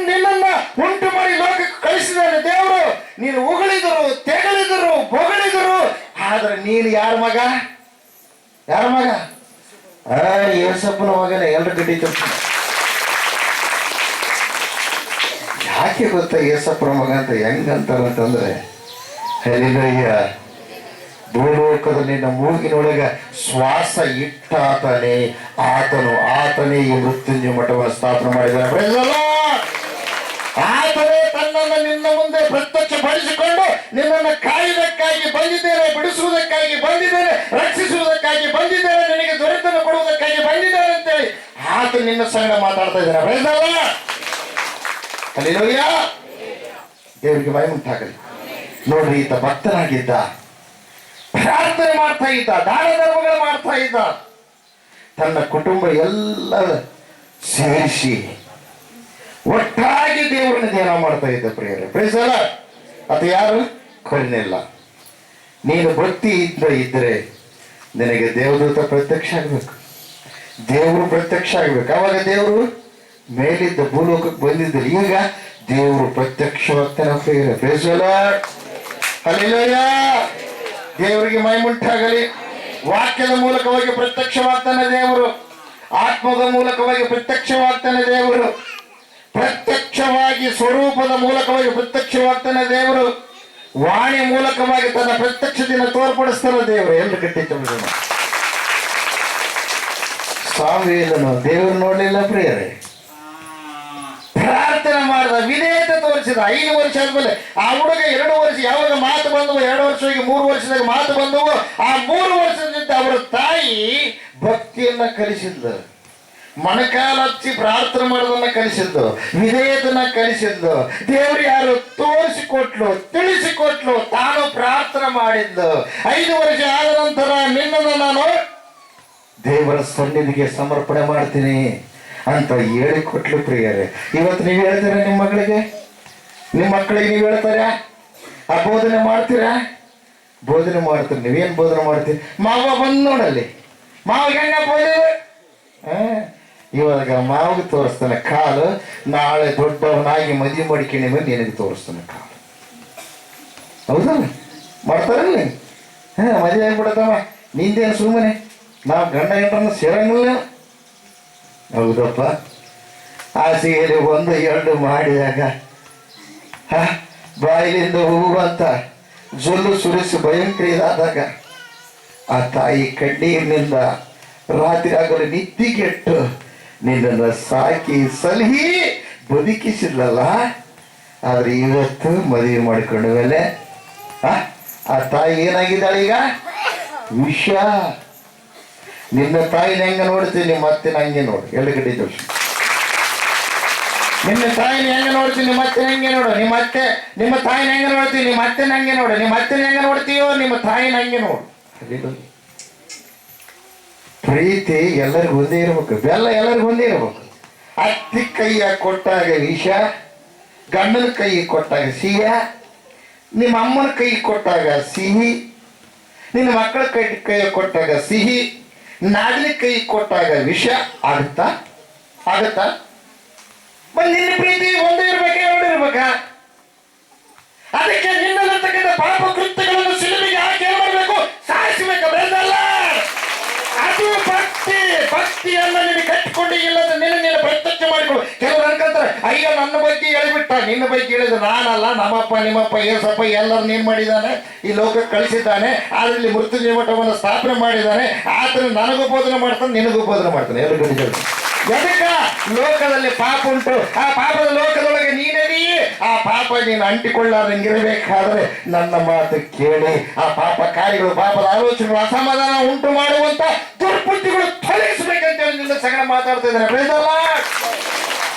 ನಿನ್ನನ್ನ ಉಂಟು ಮಾಡಿ ಲೋಕಕ್ಕೆ ಕಳಿಸಿದಾನೆ ದೇವರು. ನೀನು ಉಗಳಿದರು, ತೆಗಳಿದರು, ಬೊಗಳಿದರು, ಆದ್ರೆ ನೀನು ಯಾರ ಮಗ? ಏಸಪ್ಪನ ಮಗನೇ. ಎಲ್ರ ಗಡ್ಡಿ ತಪ್ಪ. ಯಾಕೆ ಗೊತ್ತಾ ಏಸಪ್ಪನ ಮಗ ಅಂತ ಹೆಂಗಂತಾರಂತಂದ್ರೆ, ಹಲ್ಲೆಲೂಯಾ, ಭೂಲೋಕದ ನಿನ್ನ ಮೂಗಿನೊಳಗ ಶ್ವಾಸ ಇಟ್ಟಾತನೇ ಆತನೇ ಈ ಮೃತ್ಯುಂಜಯ ಮಠವನ್ನು ಸ್ಥಾಪನೆ ಮಾಡಿದ್ದಾನೆ. ಆತನೇ ತನ್ನನ್ನು ನಿನ್ನ ಮುಂದೆ ಪ್ರತ್ಯಕ್ಷಪಡಿಸಿಕೊಂಡು ನಿನ್ನನ್ನು ಕಾಯುವುದಕ್ಕಾಗಿ ಬಂದಿದ್ದೇನೆ, ಬಿಡಿಸುವುದಕ್ಕಾಗಿ ಬಂದಿದ್ದೇನೆ, ರಕ್ಷಿಸುವುದಕ್ಕಾಗಿ ಬಂದಿದ್ದೇನೆ, ನಿನಗೆ ದೊರೆತನ್ನು ಕೊಡುವುದಕ್ಕಾಗಿ ಬಂದಿದ್ದೇನೆ ಅಂತೇಳಿ ಆತ ನಿನ್ನ ಸಂಗಡ ಮಾತಾಡ್ತಾ ಇದ್ದಾನೆ. ಹಲ್ಲೆಲೂಯಾ. ದೇವರಿಗೆ ಮಹಿಮೆ ಉಂಟಾಗಲಿ. ನೋಡ್ರಿ, ಈತ ಭಕ್ತನಾಗಿದ್ದ, ಪ್ರಾರ್ಥನೆ ಮಾಡ್ತಾ ಇದ್ದ, ದಾನ ಧರ್ಮಗಳು ಮಾಡ್ತಾ ಇದ್ದ. ತನ್ನ ಕುಟುಂಬ ಎಲ್ಲ ಸೇರಿಸಿ ಒಟ್ಟಾಗಿ ದೇವರನ್ನ ಧ್ಯಾನ ಮಾಡ್ತಾ ಇದ್ದ ಪ್ರಿಯರೇ. ಪ್ರೈಸಲ್ಲ ಅದು ಯಾರು? ಕೊರ್ನೆಲ್ಲ. ನೀನು ಭಕ್ತಿಯಿಂದ ಇದ್ದರೆ ನಿನಗೆ ದೇವದೂತ ಪ್ರತ್ಯಕ್ಷ ಆಗ್ಬೇಕು, ದೇವರು ಪ್ರತ್ಯಕ್ಷ ಆಗ್ಬೇಕು. ಅವಾಗ ದೇವರು ಮೇಲಿದ್ದ ಭೂಲೋಕಕ್ಕೆ ಬಂದಿದ್ದರು. ಈಗ ದೇವರು ಪ್ರತ್ಯಕ್ಷವಾಗ್ತಾನೆ ಪ್ರಿಯರೇ. ಪ್ರೈಸಲ್ಲ ಹಲ್ಲೆಲೂಯಾ. ದೇವರಿಗೆ ಮಹಿಮುಂಟಾಗಲಿ. ವಾಕ್ಯದ ಮೂಲಕವಾಗಿ ಪ್ರತ್ಯಕ್ಷವಾಗ್ತಾನೆ ದೇವರು, ಆತ್ಮದ ಮೂಲಕವಾಗಿ ಪ್ರತ್ಯಕ್ಷವಾಗ್ತಾನೆ ದೇವರು, ಪ್ರತ್ಯಕ್ಷವಾಗಿ ಸ್ವರೂಪದ ಮೂಲಕವಾಗಿ ಪ್ರತ್ಯಕ್ಷವಾಗ್ತಾನೆ ದೇವರು, ವಾಣಿ ಮೂಲಕವಾಗಿ ತನ್ನ ಪ್ರತ್ಯಕ್ಷತೆಯನ್ನು ತೋರ್ಪಡಿಸ್ತಾನೆ ದೇವರು. ಎಂದು ಗಟ್ಟಿ ಚಮಚ. ಸಾಮುವೇಲನು ದೇವರು ನೋಡಲಿಲ್ಲ ಪ್ರಿಯರೇ, ಪ್ರಾರ್ಥನೆ ಮಾಡಿದ, ವಿಧೇಯತೆ ತೋರಿಸಿದ. 5 ವರ್ಷ ಆದ್ಮೇಲೆ ಆ ಹುಡುಗ 2 ವರ್ಷ ಯಾವಾಗ ಮಾತು ಬಂದವು, 2 ವರ್ಷ ಹೋಗಿ 3 ವರ್ಷದಾಗ ಮಾತು ಬಂದವು. ಆ 3 ವರ್ಷದಿಂದ ಅವರ ತಾಯಿ ಭಕ್ತಿಯನ್ನ ಕಲಿಸಿದ್ದು, ಮೊಣಕಾಲು ಹಚ್ಚಿ ಪ್ರಾರ್ಥನೆ ಮಾಡೋದನ್ನ ಕಲಿಸಿದ್ದು, ವಿಧೇಯತನ ಕಲಿಸಿದ್ದು. ದೇವರು ಯಾರು ತೋರಿಸಿಕೊಟ್ಲು, ತಿಳಿಸಿಕೊಟ್ಲು, ತಾನು ಪ್ರಾರ್ಥನೆ ಮಾಡಿದ್ದು. 5 ವರ್ಷ ಆದ ನಂತರ ನಿನ್ನನ್ನು ನಾನು ದೇವರ ಸನ್ನಿಧಿಗೆ ಸಮರ್ಪಣೆ ಮಾಡ್ತೀನಿ ಅಂತ ಹೇಳಿಕೊಟ್ಲು ಪ್ರಿಯರೇ. ಇವತ್ತು ನೀವು ಹೇಳ್ತೀರಾ ನಿಮ್ಮ ಮಕ್ಕಳಿಗೆ, ನಿಮ್ಮ ಮಕ್ಕಳಿಗೆ ನೀವು ಹೇಳ್ತಾರಾ? ಆ ಬೋಧನೆ ಮಾಡ್ತೀರಾ? ಬೋಧನೆ ಮಾಡ್ತೀರಿ. ನೀವೇನು ಬೋಧನೆ ಮಾಡ್ತೀರಿ? ಮಾವ ಬಂದು ನೋಡಲ್ಲಿ, ಮಾವ ಹೆಂಗ ಬೋಧನೆ. ಇವಾಗ ಮಾವಿಗೆ ತೋರಿಸ್ತಾನೆ ಕಾಲು, ನಾಳೆ ದೊಡ್ಡವನಾಗಿ ಮದುವೆ ಮಾಡಿಕೊಂಡು ಬಂದು ನಿನಗೆ ತೋರಿಸ್ತಾನೆ ಕಾಲು. ಹೌದಲ್ಲ? ಮಾಡ್ತಾರಲ್ಲ? ಮದುವೆ ಆಗ್ಬಿಡತ್ತಮ್ಮ, ನಿಂದೇನು ಸುಮ್ಮನೆ, ನಾವು ಗಂಡ ಗಂಡನ್ನು ಸೇರಂಗಿಲ್ಲ. ಹೌದಪ್ಪ. ಹಾಸಿಗೆಯಲ್ಲಿ 1 2 ಮಾಡಿದಾಗ ಬಾಯಿಲಿಂದ ಹೂವು ಅಂತ ಜೊಲ್ಲು ಸುರಿಸಿ ಭಯಂಕರ ಇದಾದಾಗ ಆ ತಾಯಿ ಕಣ್ಣೀರಿನಿಂದ ರಾತ್ರಿ ಆಗಲು ನಿದ್ದಿಗೆಟ್ಟು ನಿನ್ನನ್ನು ಸಾಕಿ ಸಲಹಿ ಬದುಕಿಸಿದ್ಲಲ್ಲ. ಆದ್ರೆ ಇವತ್ತು ಮದುವೆ ಮಾಡಿಕೊಂಡ ಮೇಲೆ ಆ ತಾಯಿ ಏನಾಗಿದ್ದಾಳೆ ಈಗ? ವಿಷ. ನಿನ್ನ ತಾಯಿನ ಹೆಂಗ ನೋಡ್ತೀವಿ, ನಿಮ್ಮ ಅತ್ತೆನ ಹಂಗೆ ನೋಡು. 2 ಗಂಟೆ ತೋರಿಸಿ. ನಿನ್ನ ತಾಯಿನ ಹೆಂಗ ನೋಡ್ತೀವಿ, ನಿಮ್ಮ ಅತ್ತೆನ ಹಂಗೆ ನೋಡು. ನಿಮ್ಮ ತಾಯಿನ ಹೆಂಗ ನೋಡ್ತೀವಿ, ನಿಮ್ಮ ಅತ್ತೆನ ಹಂಗೆ ನೋಡು. ನಿಮ್ಮ ಅತ್ತೆನ ಹೆಂಗ ನೋಡ್ತೀಯೋ, ನಿಮ್ಮ ತಾಯಿನ ಹಂಗೆ ನೋಡು. ಪ್ರೀತಿ ಎಲ್ಲರಿಗೂ ಒಂದೇ ಇರಬೇಕು, ಬೆಲ್ಲ ಎಲ್ಲರಿಗೂ ಒಂದೇ ಇರಬೇಕು. ಅತ್ತಿ ಕೈಯ ಕೊಟ್ಟಾಗ ವಿಷ, ಗಂಡನ ಕೈ ಕೊಟ್ಟಾಗ ಸಿಹಿಯ, ನಿಮ್ಮ ಅಮ್ಮನ ಕೈ ಕೊಟ್ಟಾಗ ಸಿಹಿ, ನಿನ್ನ ಮಕ್ಕಳ ಕೈ ಕೊಟ್ಟಾಗ ಸಿಹಿ, ನಾಡಿನ ಕೈ ಕೊಟ್ಟಾಗ ವಿಷ. ಆಗುತ್ತಾ? ನಿನ್ನ ಪ್ರೀತಿ ಒಂದೇ ಇರ್ಬೇಕಾ, 2 ಇರ್ಬೇಕಾ? ಅದಕ್ಕೆ ನಿನ್ನಲ್ಲಿರ್ತಕ್ಕಂಥ ಪಾಪ ಕೃತ್ಯಗಳನ್ನು ಸಿಲುಬೆಗೆ ಹಾಕಿ ಏನ್ ಮಾಡಬೇಕು? ಸಾಯಿಸಬೇಕು. ಬೆಳೆದಲ್ಲ ಅದು ಭಕ್ತಿ. ಭಕ್ತಿಯನ್ನ ನೀನು ಕಟ್ಟಿಕೊಂಡು ಇಲ್ಲದ ನಿನ್ನ ಪ್ರತ್ಯಕ್ಷ ಮಾಡಿಕೊಳ್ಳು. ಕೆಲವರು ಅನ್ಕೊಂತಾರೆ, ಅಯ್ಯೋ ನನ್ನ ಬಗ್ಗೆ ಹೇಳಿಬಿಟ್ಟ, ನಿನ್ನ ಬಗ್ಗೆ ಹೇಳಿದ್ರೆ ನಾನಲ್ಲ, ನಮ್ಮಪ್ಪ ನಿಮ್ಮಪ್ಪ ಏಸಪ್ಪ ಎಲ್ಲರೂ ನೀನ್ ಮಾಡಿದ್ದಾನೆ, ಈ ಲೋಕಕ್ಕೆ ಕಳಿಸಿದ್ದಾನೆ, ಆದ್ರೆ ಇಲ್ಲಿ ಮೃತ್ಯುಂಜಯ ಮಠವನ್ನು ಸ್ಥಾಪನೆ ಮಾಡಿದ್ದಾನೆ, ಆತನ ನನಗೂ ಬೋಧನೆ ಮಾಡ್ತಾನೆ, ನಿನಗೂ ಬೋಧನೆ ಮಾಡ್ತಾನೆ. ಎಲ್ಲರೂ ಎದಕ್ಕ? ಲೋಕದಲ್ಲಿ ಪಾಪ ಉಂಟು, ಆ ಪಾಪದ ಲೋಕದೊಳಗೆ ನೀನೇನಿ. ಆ ಪಾಪ ನೀನು ಅಂಟಿಕೊಳ್ಳಾರಂಗಿರಬೇಕಾದ್ರೆ ನನ್ನ ಮಾತು ಕೇಳಿ ಆ ಪಾಪ ಕಾರ್ಯಗಳು, ಪಾಪದ ಆಲೋಚನೆಗಳು, ಅಸಮಾಧಾನ ಉಂಟು ಮಾಡುವಂತ ದುರ್ಬುದ್ಧಿಗಳು ತೊಲಗಿಸ್ಬೇಕಂತೇಳಿ ನಿನ್ನ ಸಗಣ ಮಾತಾಡ್ತಾ ಇದ್ದಾರೆ.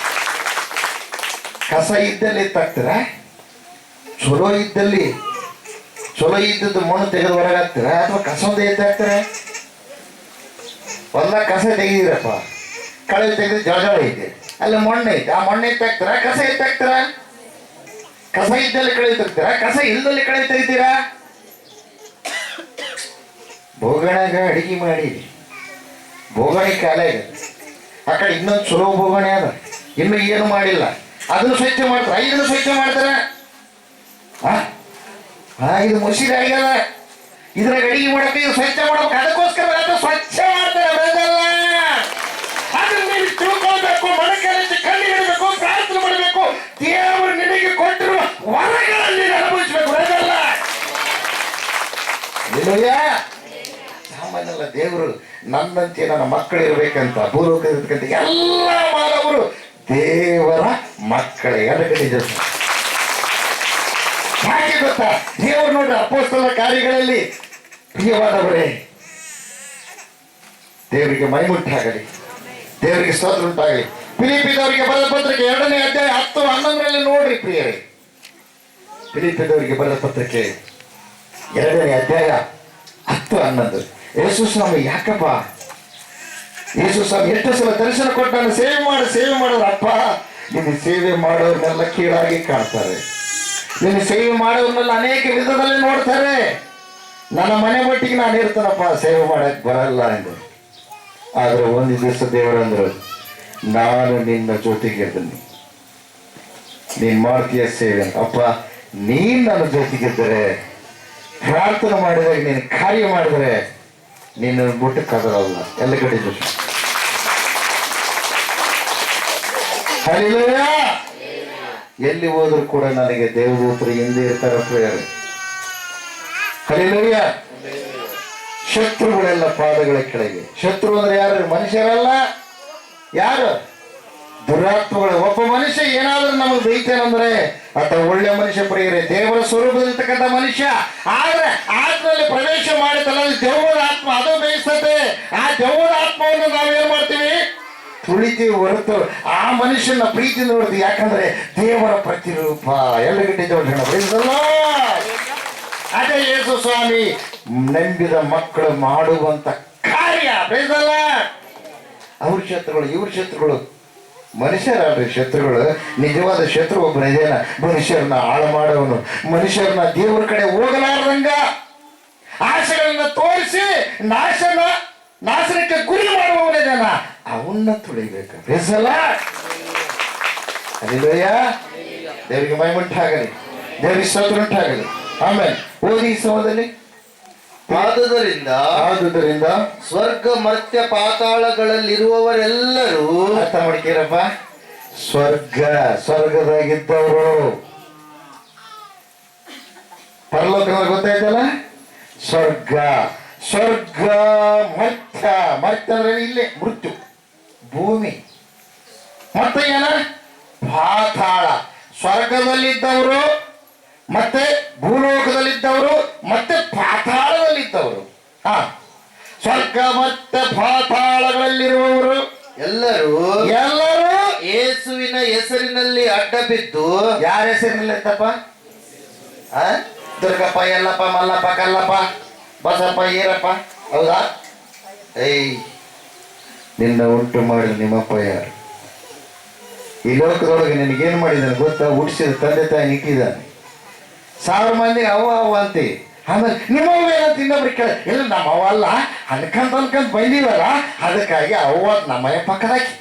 ಕಸ ಇದ್ದಲ್ಲಿ ಎತ್ತಾಕ್ತೀರ, ಚಲೋ ಇದ್ದದ್ದು ಮಣ್ಣು ತೆಗೆದು ಹೊರಗಾಗ್ತೀರ, ಅಥವಾ ಕಸದ ಎತ್ತಾಕ್ತೀರ? ಹೊಲ ಕಸ ತೆಗೆದಿರಪ್ಪ, ಕಳೆ ತೆಗೆದು ಜಳ ಐತೆ, ಅಲ್ಲಿ ಮಣ್ಣು ಐತೆ, ಆ ಮಣ್ಣು ಎತ್ತಾಕ್ತೀರ, ಕಸ ಎತ್ತಾಕ್ತೀರ? ಕಸ ಇದ್ದಲ್ಲಿ ಕಳೆ ತೆಗ್ತೀರ, ಕಸ ಇಲ್ಲದಲ್ಲಿ ಕಳೆ ತೆಗಿತೀರಾ? ಬೋಗಣೆಗ ಅಡಿಗೆ ಮಾಡಿ, ಬೋಗಣೆ ಕಾಲ ಇದೆ, ಆ ಕಡೆ ಇನ್ನೊಂದು ಚಲೋ ಬೋಗಣೆ ಅದ, ಇನ್ನು ಏನು ಮಾಡಿಲ್ಲ, ಅದನ್ನು ಸ್ವಚ್ಛ ಮಾಡ್ತಾರೆ. ಇದನ್ನು ಸ್ವಚ್ಛ ಮಾಡ್ತಾರೆ. ಇದು ಮುಸಿರಿ ಆಗ್ಯದ, ಇದ್ರಾಗ ಅಡಿಗೆ ಮಾಡಕ್ಕೆ ಇದು ಸ್ವಚ್ಛ ಮಾಡ್ಬೇಕು, ಅದಕ್ಕೋಸ್ಕರ ಅದು ಸ್ವಚ್ಛ ಮಾಡ್ತಾರೆ. ಅದನ್ನ ನೀವು ತಿಳ್ಕೊಳ್ಬೇಕು, ಮನಕಲಿಸಿ ಕಣ್ಣಿಡಬೇಕು, ಪ್ರಾರ್ಥನೆ ಮಾಡಬೇಕು, ದೇವರು ನಿನಗೆ ಕೊಟ್ಟಿರುವ ವರಗಳಲ್ಲಿ ಅನುಭವಿಸಬೇಕು. ಸಾಮಾನ್ಯಲ್ಲ, ದೇವರು ನನ್ನಂತೆ ನನ್ನ ಮಕ್ಕಳು ಇರ್ಬೇಕಂತ ಭೂಲೋಕ ಇರ್ಬೇಕಂತ ಎಲ್ಲ ಮಾನವರು ದೇವರ ಮಕ್ಕಳೇ. ಯಾಕೆ ಗೊತ್ತಾ? ದೇವರು ನೋಡ್ರಿ ಅಪೊಸ್ತಲರ ಕಾರ್ಯಗಳಲ್ಲಿ ಪ್ರಿಯವಾದವರೇ, ದೇವರಿಗೆ ಮಹಿಮುಂಟಾಗಲಿ, ದೇವರಿಗೆ ಸ್ತೋತ್ರ ಉಂಟಾಗಲಿ. ಫಿಲಿಪ್ಪಿದವರಿಗೆ ಬರೆದ ಪತ್ರಿಕೆ 2ನೇ ಅಧ್ಯಾಯ 10-11 ನೋಡ್ರಿ ಪ್ರಿಯರೇ. ಫಿಲಿಪ್ಪಿದವರಿಗೆ ಬರೆದ ಪತ್ರಿಕೆ 2ನೇ ಅಧ್ಯಾಯ 10-11. ಯೇಸು ಸ್ವಾಮಿ ಯಾಕಪ್ಪ ಯೇಸು ಸ್ವಾಮಿ ಎಷ್ಟು ಸಲ ದರ್ಶನ ಕೊಟ್ಟು ನಾನು ಸೇವೆ ಮಾಡೋರು ಅಪ್ಪ, ನಿನ್ನ ಸೇವೆ ಮಾಡೋರ್ನೆಲ್ಲ ಕೀಳಾಗಿ ಕಾಣ್ತಾರೆ, ನಿನ್ನ ಸೇವೆ ಮಾಡೋರ್ನೆಲ್ಲ ಅನೇಕ ವಿಧದಲ್ಲಿ ನೋಡ್ತಾರೆ. ನನ್ನ ಮನೆ ಮಟ್ಟಿಗೆ ನಾನು ಇರ್ತೇನಪ್ಪ, ಸೇವೆ ಮಾಡಕ್ ಬರಲ್ಲ ಎಂದು. ಆದ್ರೆ ಒಂದು ದಿವಸ ದೇವರಂದ್ರು, ನಾನು ನಿನ್ನ ಜೊತೆಗಿರ್ತೀನಿ, ನೀನ್ ಮಾಡ್ತೀಯ ಸೇವೆ ಅಪ್ಪ. ನೀನ್ ನನ್ನ ಜೊತೆಗಿದ್ದರೆ, ಪ್ರಾರ್ಥನೆ ಮಾಡಿದಾಗ ನೀನು ಕಾರ್ಯ ಮಾಡಿದ್ರೆ ನೀನು ಬಿಟ್ಟು ಕದರಲ್ಲ. ಎಲ್ಲ ಕಡೆ ಹಲ್ಲೆಲೂಯಾ. ಎಲ್ಲಿ ಹೋದ್ರು ಕೂಡ ನನಗೆ ದೇವದೂತರು ಹಿಂದೆ ಇರ್ತಾರ ಪ್ರೇಯರ್. ಹಲ್ಲೆಲೂಯಾ. ಶತ್ರುಗಳೆಲ್ಲ ಪಾದಗಳ ಕೆಳಗೆ. ಶತ್ರು ಅಂದ್ರೆ ಯಾರು? ಮನುಷ್ಯರಲ್ಲ. ಯಾರು? ದುರಾತ್ಮಗಳು. ಒಬ್ಬ ಮನುಷ್ಯ ಏನಾದ್ರೂ ನಮಗೆ ಬೈತೇನಂದ್ರೆ ಆತ ಒಳ್ಳೆ ಮನುಷ್ಯ ಪ್ರಿಯರೇ, ದೇವರ ಸ್ವರೂಪದಲ್ಲಿರ್ತಕ್ಕಂಥ ಮನುಷ್ಯ. ಆದ್ರೆ ಆತ್ಮದಲ್ಲಿ ಪ್ರವೇಶ ಮಾಡಿದಲ್ಲ ದೆವ್ವದ ಆತ್ಮ, ಅದು ಬೇಯಿಸ್ತದೆ. ಆ ದೆವ್ವದ ಆತ್ಮವನ್ನು ನಾವೇನ್ ಮಾಡ್ತೀವಿ? ತುಳಿತೀವಿ ಹೊರತು ಆ ಮನುಷ್ಯನ ಪ್ರೀತಿ ನೋಡ್ತೀವಿ. ಯಾಕಂದ್ರೆ ದೇವರ ಪ್ರತಿರೂಪ. ಎಲ್ಲ ಗಟ್ಟಿದ್ದಲ್ಲ. ಅದೇ ಯೇಸು ಸ್ವಾಮಿ ನಂಬಿದ ಮಕ್ಕಳು ಮಾಡುವಂತ ಕಾರ್ಯ. ಬೇಸಲ್ಲ. ಅವ್ರ ಶತ್ರುಗಳು, ಇವ್ರ ಶತ್ರುಗಳು ಮನುಷ್ಯರಲ್ರಿ. ಶತ್ರುಗಳು ನಿಜವಾದ ಶತ್ರು ಒಬ್ಬನ ಇದೇನ, ಮನುಷ್ಯರನ್ನ ಹಾಳು ಮಾಡೋವನು, ಮನುಷ್ಯರನ್ನ ದೇವರ ಕಡೆ ಹೋಗಲಾರ್ದಂಗ ಆಶೆಗಳನ್ನ ತೋರಿಸಿ ನಾಶನಕ್ಕೆ ಗುರಿ ಮಾಡುವವನಿದಾನ, ಅವನ್ನ ತುಳಿಬೇಕು. ಬೇಸಲ್ಲ. ಹಲ್ಲೆಲೂಯ. ದೇವರಿಗೆ ಮಹಿಮುಂಟಾಗಲಿ, ದೇವರಿಗೆ ಸ್ತೋತ್ರ ಉಂಟಾಗಲಿ. ಆಮೇಲೆ ಓದಿ ಈ ಸಮಯದಲ್ಲಿ, ಆದುದರಿಂದ ಸ್ವರ್ಗ ಮರ್ತ್ಯ ಪಾತಾಳಗಳಲ್ಲಿರುವವರೆಲ್ಲರೂ, ಅರ್ಥ ಮಾಡ್ಕೀರಪ್ಪ, ಸ್ವರ್ಗದಾಗಿದ್ದವರು, ಪರಲೋಕ ಗೊತ್ತಾಯ್ತಲ್ಲ, ಸ್ವರ್ಗ ಮರ್ತ್ಯ ಅಂದ್ರೆ ಇಲ್ಲೇ ಮೃತ್ಯು, ಭೂಮಿ. ಮತ್ತೆ ಏನ? ಪಾತಾಳ. ಸ್ವರ್ಗದಲ್ಲಿದ್ದವರು, ಮತ್ತೆ ಭೂಲೋಕದಲ್ಲಿದ್ದವರು, ಮತ್ತೆ ಪಾತಾಳದಲ್ಲಿದ್ದವರು. ಸ್ವರ್ಗ ಮತ್ತೆ ಪಾತಾಳಗಳಲ್ಲಿರುವವರು ಎಲ್ಲರೂ ಯೇಸುವಿನ ಹೆಸರಿನಲ್ಲಿ ಅಡ್ಡ ಬಿದ್ದು. ಯಾರ ಹೆಸರಿನಲ್ಲಿ ಇತ್ತಪ್ಪ? ದುರ್ಗಪ್ಪ, ಯಲ್ಲಪ್ಪ, ಮಲ್ಲಪ್ಪ, ಕಲ್ಲಪ್ಪ, ಬಸಪ್ಪ, ಈರಪ್ಪ, ಹೌದಾ? ನಿನ್ನ ಉಂಟು ಮಾಡಿ ನಿಮ್ಮಪ್ಪ ಯಾರು? ಈ ಲೋಕದೊಳಗೆ ನಿನಗೇನು ಮಾಡಿದ್ದಾನೆ ಗೊತ್ತಾ? ಹುಟ್ಟಿಸಿದ ತಂದೆ ತಾಯಿ ಇಟ್ಟಿದ್ದಾನೆ. 1000 ಮಂದಿಗೆ ಅವ್ವ ಅಂತಿ. ಆಮೇಲೆ ನಿಮ್ಮವ್ವ ಏನಂತ ಇನ್ನೊಬ್ರು ಕೇಳ, ಇಲ್ಲ ನಮ್ಮವ್ವ ಅಲ್ಲ, ಅನ್ಕಂತ ಬಂದೀವಲ್ಲ, ಅದಕ್ಕಾಗಿ ಅವ್ವ ನಮ್ಮಯ್ಯ ಪಕ್ಕದಾಕಿ.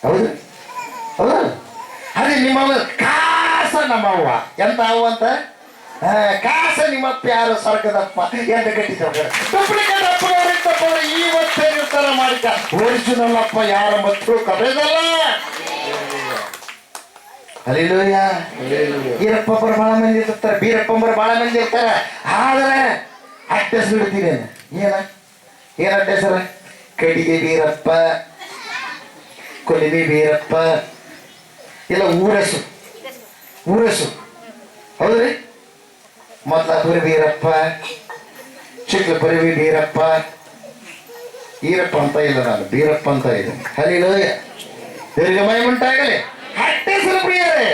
ಹೌದು ಹೌದು. ಅದೇ ನಿಮ್ಮವ್ವ ಕಾಸ ನಮ್ಮವ್ವ. ಎಂತ ಅವ್ವ ಅಂತ? ಕಾಸ ನಿಮ್ಮಪ್ಪ ಯಾರು? ಸ್ವರ್ಗದಪ್ಪ. ಎಂತ ಗಟ್ಟಿದಪ್ಪ, ಡೂಪ್ಲಿಕೇಟ್ ಅಪ್ಪನವರಿದ್ದಪ್ಪ. ಇವತ್ತೇನಿರ್ತಾರ ಮಾಡಿಕ ಒರಿಜಿನಲ್ ಅಪ್ಪ ಯಾರ ಮತ್ತು ಕರೆದಲ್ಲ. ಹಲ್ಲೆಲೂಯ. ಈರಪ್ಪಬ್ಬರು ಬಹಳ ಮಂದಿ ಇರ್ತಾರೆ, ಬೀರಪ್ಪಂಬರು ಬಹಳ ಮಂದಿ ಇರ್ತಾರೆ. ಆದ್ರೆ ಅಡ್ಡ ಹೆಸರು ಇಡ್ತೀನಿ. ಏನ ಅಡ್ಡ ಹೆಸರು? ಕಡಿಗೆ ಬೀರಪ್ಪ, ಕೊಲಿಬಿ ಬೀರಪ್ಪ, ಇಲ್ಲ ಊರಸು. ಹೌದ್ರಿ? ಮೊದ್ಲಾಪುರಿ ಬೀರಪ್ಪ, ಚಿಕ್ಕಪುರಿ ಬೀರಪ್ಪ. ಈರಪ್ಪ ಅಂತ ಇಲ್ಲ, ನಾನು ಬೀರಪ್ಪ ಅಂತ ಇದ್ದೀನಿ. ಹಲ್ಲೆಲೂಯ. ದೇವರಿಗೆ ಮಹಿಮುಂಟಾಗಲಿ. ಹೆಸರು ಪ್ರಿಯರೇ.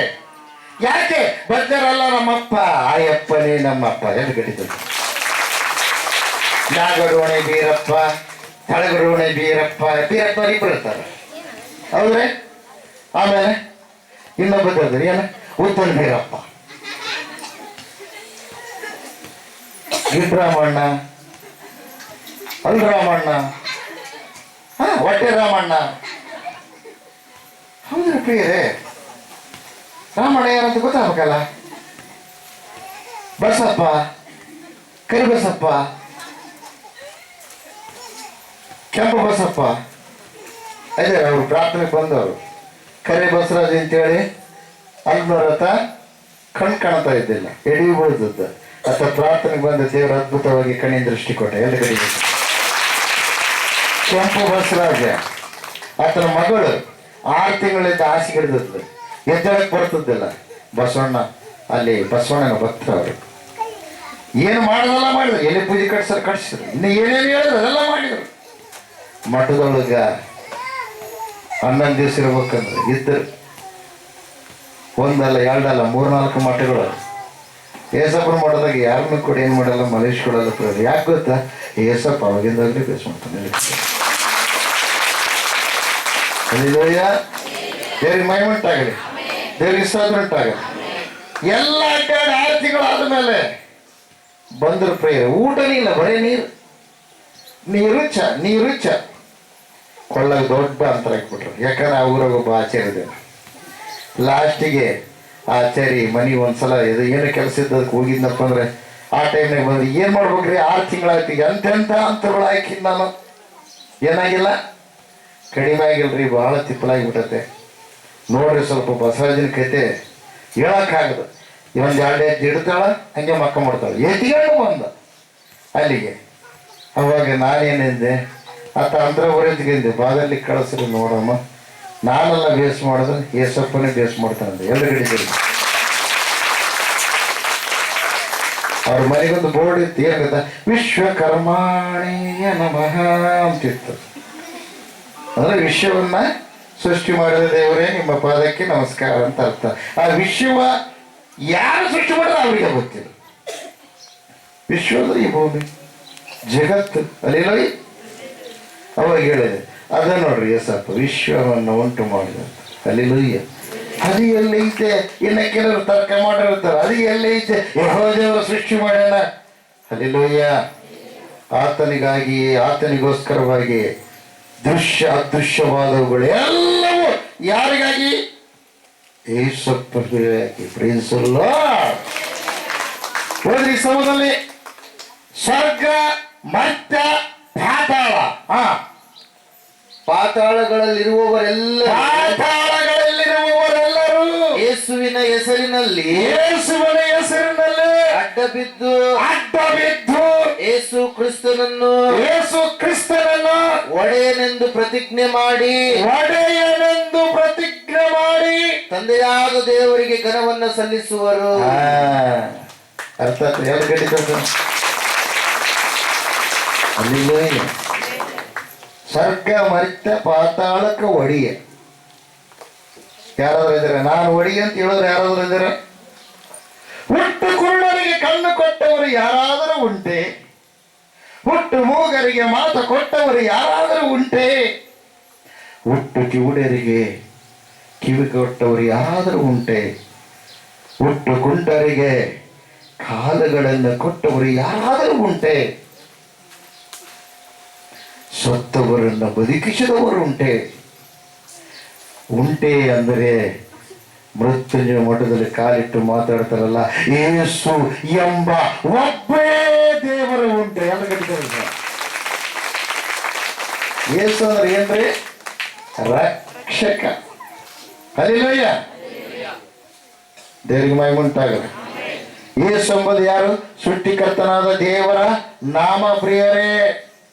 ಯಾಕೆ? ಬದ್ದರಲ್ಲ ನಮ್ಮಪ್ಪ, ಆಯಪ್ಪನೇ ನಮ್ಮಪ್ಪ. ಎಂದು ಗಟ್ಟಿದ್ದ ನಾಗಡೋಣೆ ಬೀರಪ್ಪ, ತಳಗಡೋಣೆ ಬೀರಪ್ಪ. ಇಬ್ಬರು ಇರ್ತಾರೆ. ಹೌದ್ರಿ? ಆಮೇಲೆ ಇನ್ನೊಬ್ಬ ಏನ? ಉತ್ತನ ಬೀರಪ್ಪ, ಗಿಡ್ರಾಮಣ್ಣ, ಅಲ್ರಾಮಣ್ಣ, ಹೊಟ್ಟೆ ರಾಮಣ್ಣ. ಹೌದ್ರಿ ಪ್ರಿಯರೇ. ರಾಮಣ್ಣ ಏನಂತ ಗೊತ್ತಾಗಬೇಕಲ್ಲ. ಬಸಪ್ಪ, ಕರಿಬಸಪ್ಪ, ಕೆಂಪು ಬಸಪ್ಪ ಅದೇ ಅವರು ಪ್ರಾರ್ಥನೆಗೆ ಬಂದವರು. ಕರಿ ಬಸವರಾಜ್ ಅಂತೇಳಿ ಅಲ್ಮರತ ಕಣ್ ಕಾಣ್ತಾ ಇದ್ದಿಲ್ಲ, ಎಡಿ ಬೀಳ್ತದ್ದ. ಆತ ಪ್ರಾರ್ಥನೆಗೆ ಬಂದ ದೇವರು ಅದ್ಭುತವಾಗಿ ಕಣ್ಣಿನ ದೃಷ್ಟಿ ಕೊಟ್ಟ. ಎಲ್ಲ ಕಡೆ ಕೆಂಪು ಬಸವರಾಜ, ಆತನ ಮಗಳು 6 ತಿಂಗಳಿಂದ ಹಾಸಿಗೆ ಹಿಡಿದದ್ದು, ಎದ್ದೇಳಕ್ಕೆ ಬರ್ತದ್ದಿಲ್ಲ. ಬಸವಣ್ಣ ಅಲ್ಲಿ ಬಸವಣ್ಣನ ಭಕ್ತರು ಅವರು ಏನು ಮಾಡೋದೆಲ್ಲ ಮಾಡಿದ್ರು. ಎಲ್ಲಿ ಪೂಜೆ ಕಟ್ಸಿದ್ರು, ಇನ್ನು ಏನೇನು ಹೇಳಿದ್ರು ಅದೆಲ್ಲ ಮಾಡಿದ್ರು. ಮಠದೊಳಗ 11 ದಿವಸ ಇರ್ಬೇಕಂದ್ರೆ ಇದ್ದರು. ಒಂದಲ್ಲ, ಎರಡಲ್ಲ, 3-4 ಮಠಗಳು. ಏಸಪ್ಪನ ಮಠದಾಗ ಯಾರನ್ನೂ ಕೂಡ ಏನು ಮಾಡಲ್ಲ, ಮಲೇಶ್ ಕೊಡಲ್ಲ. ಯಾಕೆ ಗೊತ್ತಾ? ಏಸಪ್ಪ ಅವಾಗಿಂದಾಗಲೇ ಬೇಸ್ ಮಾಡ್ತಾನೆ. ಅಲ್ಲಿಲೋಯ. ದೇವ್ರಿಗೆ ಮಹಿಮೆ ಉಂಟಾಗಲಿ, ದೇವ್ರಿಗೆ ಸ್ತೋತ್ರ ಉಂಟಾಗಲಿ. ಎಲ್ಲ ಅಡ್ಡಾಡಿ 6 ತಿಂಗಳಾದ ಮೇಲೆ ಬಂದರು ಪ್ರೇಯರ್. ಊಟನೇ ಇಲ್ಲ, ಬರೀ ನೀರು ಚ ಕೊಳ್ಳಾಗ ದೊಡ್ಡ ಅಂತರ ಹಾಕ್ಬಿಟ್ರು. ಯಾಕಂದ್ರೆ ಆ ಊರಾಗ ಒಬ್ಬ ಆಚಾರ್ಯ ಇದೆ. ಲಾಸ್ಟಿಗೆ ಆಚಾರಿ ಮನೆಗೆ ಒಂದ್ಸಲ ಏನೋ ಕೆಲಸ ಇದ್ದದಕ್ಕೆ ಹೋಗಿದ್ನಪ್ಪ ಅಂದ್ರೆ ಆ ಟೈಮ್ನಾಗ ಬಂದ್ರೆ ಏನು ಮಾಡ್ಬೇಕ್ರಿ, 6 ತಿಂಗಳಾಯ್ತು, ಎಂತೆಂಥ ಅಂತರಗಳು ಹಾಕಿ ನಾನು ಏನಾಗಿಲ್ಲ, ಕಡಿಮೆ ಆಗಿಲ್ರಿ, ಭಾಳ ತಿಪ್ಪಲಾಗಿಬಿಟ್ಟತೆ. ನೋಡ್ರಿ ಸ್ವಲ್ಪ ಬಸವರಾಜನ ಕತೆ ಹೇಳಕ್ಕಾಗದು. ಒಂದು 2 ಹೆಜ್ಜೆ ಇಡ್ತಾಳ, ಹಂಗೆ ಮಕ್ಕ ಮಾಡ್ತಾಳೆ. ಎತ್ತಿಗಳು ಬಂದ ಅಲ್ಲಿಗೆ. ಅವಾಗ ನಾನೇನಿದ್ದೆ ಆತ ಅಂದ್ರೆ ಹೊರದ್ಗಿಂದೆ ಬಾದಲ್ಲಿ ಕಳಿಸ್ರಿ ನೋಡಮ್ಮ, ನಾನೆಲ್ಲ ಬೇಸ್ ಮಾಡಿದ್ರೆ ಏಸಪ್ಪನೇ ಬೇಸ್ ಮಾಡ್ತಾನಂತೆ. ಎದುರುಗಡೆ ಅವ್ರ ಮನೆಗೊಂದು ಬೋರ್ಡ್ ಇತ್ತು, ಏನಾಗುತ್ತೆ, ವಿಶ್ವಕರ್ಮಾಣಿಯ ನಮಃ ಅಂತಿತ್ತು. ಅಂದ್ರೆ ವಿಶ್ವವನ್ನ ಸೃಷ್ಟಿ ಮಾಡಿದ ದೇವರೇ ನಿಮ್ಮ ಪಾದಕ್ಕೆ ನಮಸ್ಕಾರ ಅಂತ ಅರ್ಥ. ಆ ವಿಶ್ವ ಯಾರು ಸೃಷ್ಟಿ ಮಾಡಿದ್ರೆ ಅವರಿಗೆ ಗೊತ್ತಿಲ್ಲ. ವಿಶ್ವದ ಈ ಭೂಮಿ ಜಗತ್ತು ಅಲ್ಲಿಲ್ಲ. ಅವಾಗ ಹೇಳಿದೆ ಅದ ನೋಡ್ರಿ ಯೇಸಪ್ಪ ವಿಶ್ವವನ್ನು ಉಂಟು ಮಾಡಿದ ಅಲ್ಲಿಲುಯ್ಯ. ಅದು ಎಲ್ಲೈತೆ? ಇನ್ನು ಕೆಲವರು ತರ್ಕ ಮಾಡಿರ್ತಾರೆ, ಅದು ಎಲ್ಲೈತೆ? ಯೆಹೋವ ದೇವರು ಸೃಷ್ಟಿ ಮಾಡ್ಯಾನ. ಅಲ್ಲಿಲುಯ್ಯ. ಆತನಿಗಾಗಿ, ಆತನಿಗೋಸ್ಕರವಾಗಿ ದೃಶ್ಯ ಅದೃಶ್ಯವಾದವುಗಳು ಎಲ್ಲವೂ ಯಾರಿಗಾಗಿ? ಯೇಸಪ್ಪನಿಗಾಗಿ. Praise the Lord. ಹೋದ್ರಿ ಸಮಯದಲ್ಲಿ ಸ್ವರ್ಗ, ಮರ್ತ್ಯ, ಪಾತಾಳ. ಪಾತಾಳಗಳಲ್ಲಿರುವವರೆಲ್ಲರೂ ಯೇಸುವಿನ ಹೆಸರಿನಲ್ಲಿ ಅಡ್ಡ ಬಿದ್ದು ಯೇಸು ಕ್ರಿಸ್ತನನ್ನು ಒಡೆಯನೆಂದು ಪ್ರತಿಜ್ಞೆ ಮಾಡಿ ತಂದೆಯಾದ ದೇವರಿಗೆ ಘನವನ್ನು ಸಲ್ಲಿಸುವರು. ಅರ್ಥ ಅಲ್ಲಿ ಸ್ವರ್ಗ ಮರ್ತ್ಯ ಪಾತಾಳಕ್ಕೆ ಒಡಿಯ. ಯಾರಾದ್ರೂ ಇದ್ದಾರೆ? ನಾನು ಒಡಿಯ ಅಂತ ಹೇಳೋರು ಯಾರಾದ್ರೂ ಇದ್ದಾರೆ? ಹುಟ್ಟು ಕುರುಡರಿಗೆ ಕಣ್ಣು ಕೊಟ್ಟವರು ಯಾರಾದರೂ ಉಂಟೆ? ಹುಟ್ಟು ಮೂಗರಿಗೆ ಮಾತು ಕೊಟ್ಟವರು ಯಾರಾದರೂ ಉಂಟೆ? ಹುಟ್ಟು ಕಿವುಡರಿಗೆ ಕಿವಿ ಕೊಟ್ಟವರು ಯಾರಾದರೂ ಉಂಟೆ? ಹುಟ್ಟು ಕುಂಟರಿಗೆ ಕಾಲುಗಳನ್ನು ಕೊಟ್ಟವರು ಯಾರಾದರೂ ಉಂಟೆ? ಸತ್ತವರನ್ನು ಬದುಕಿಸಿದವರು ಉಂಟೆ ಅಂದರೆ ಮೃತ್ಯುಂಜಯ ಮಠದಲ್ಲಿ ಕಾಲಿಟ್ಟು ಮಾತಾಡ್ತಾರಲ್ಲ, ಯೇಸು ಎಂಬ ಒಬ್ಬೇ ದೇವರು ಉಂಟೆ. ಎಲ್ಲ ಕಟ್ಟಿದ್ದಾರೆ. ಯೇಸು ಅಂದ್ರೆ ಏನ್ರಿ? ರಕ್ಷಕ. ಅಲ್ಲಿಲೋಯ್ಯ. ದೇವರಿಗೆ ಮಹಿಮೆ ಉಂಟಾಗಲಿ. ಯೇಸು ಎಂಬುದು ಯಾರು? ಸೃಷ್ಟಿಕರ್ತನಾದ ದೇವರ ನಾಮ. ಪ್ರಿಯರೇ,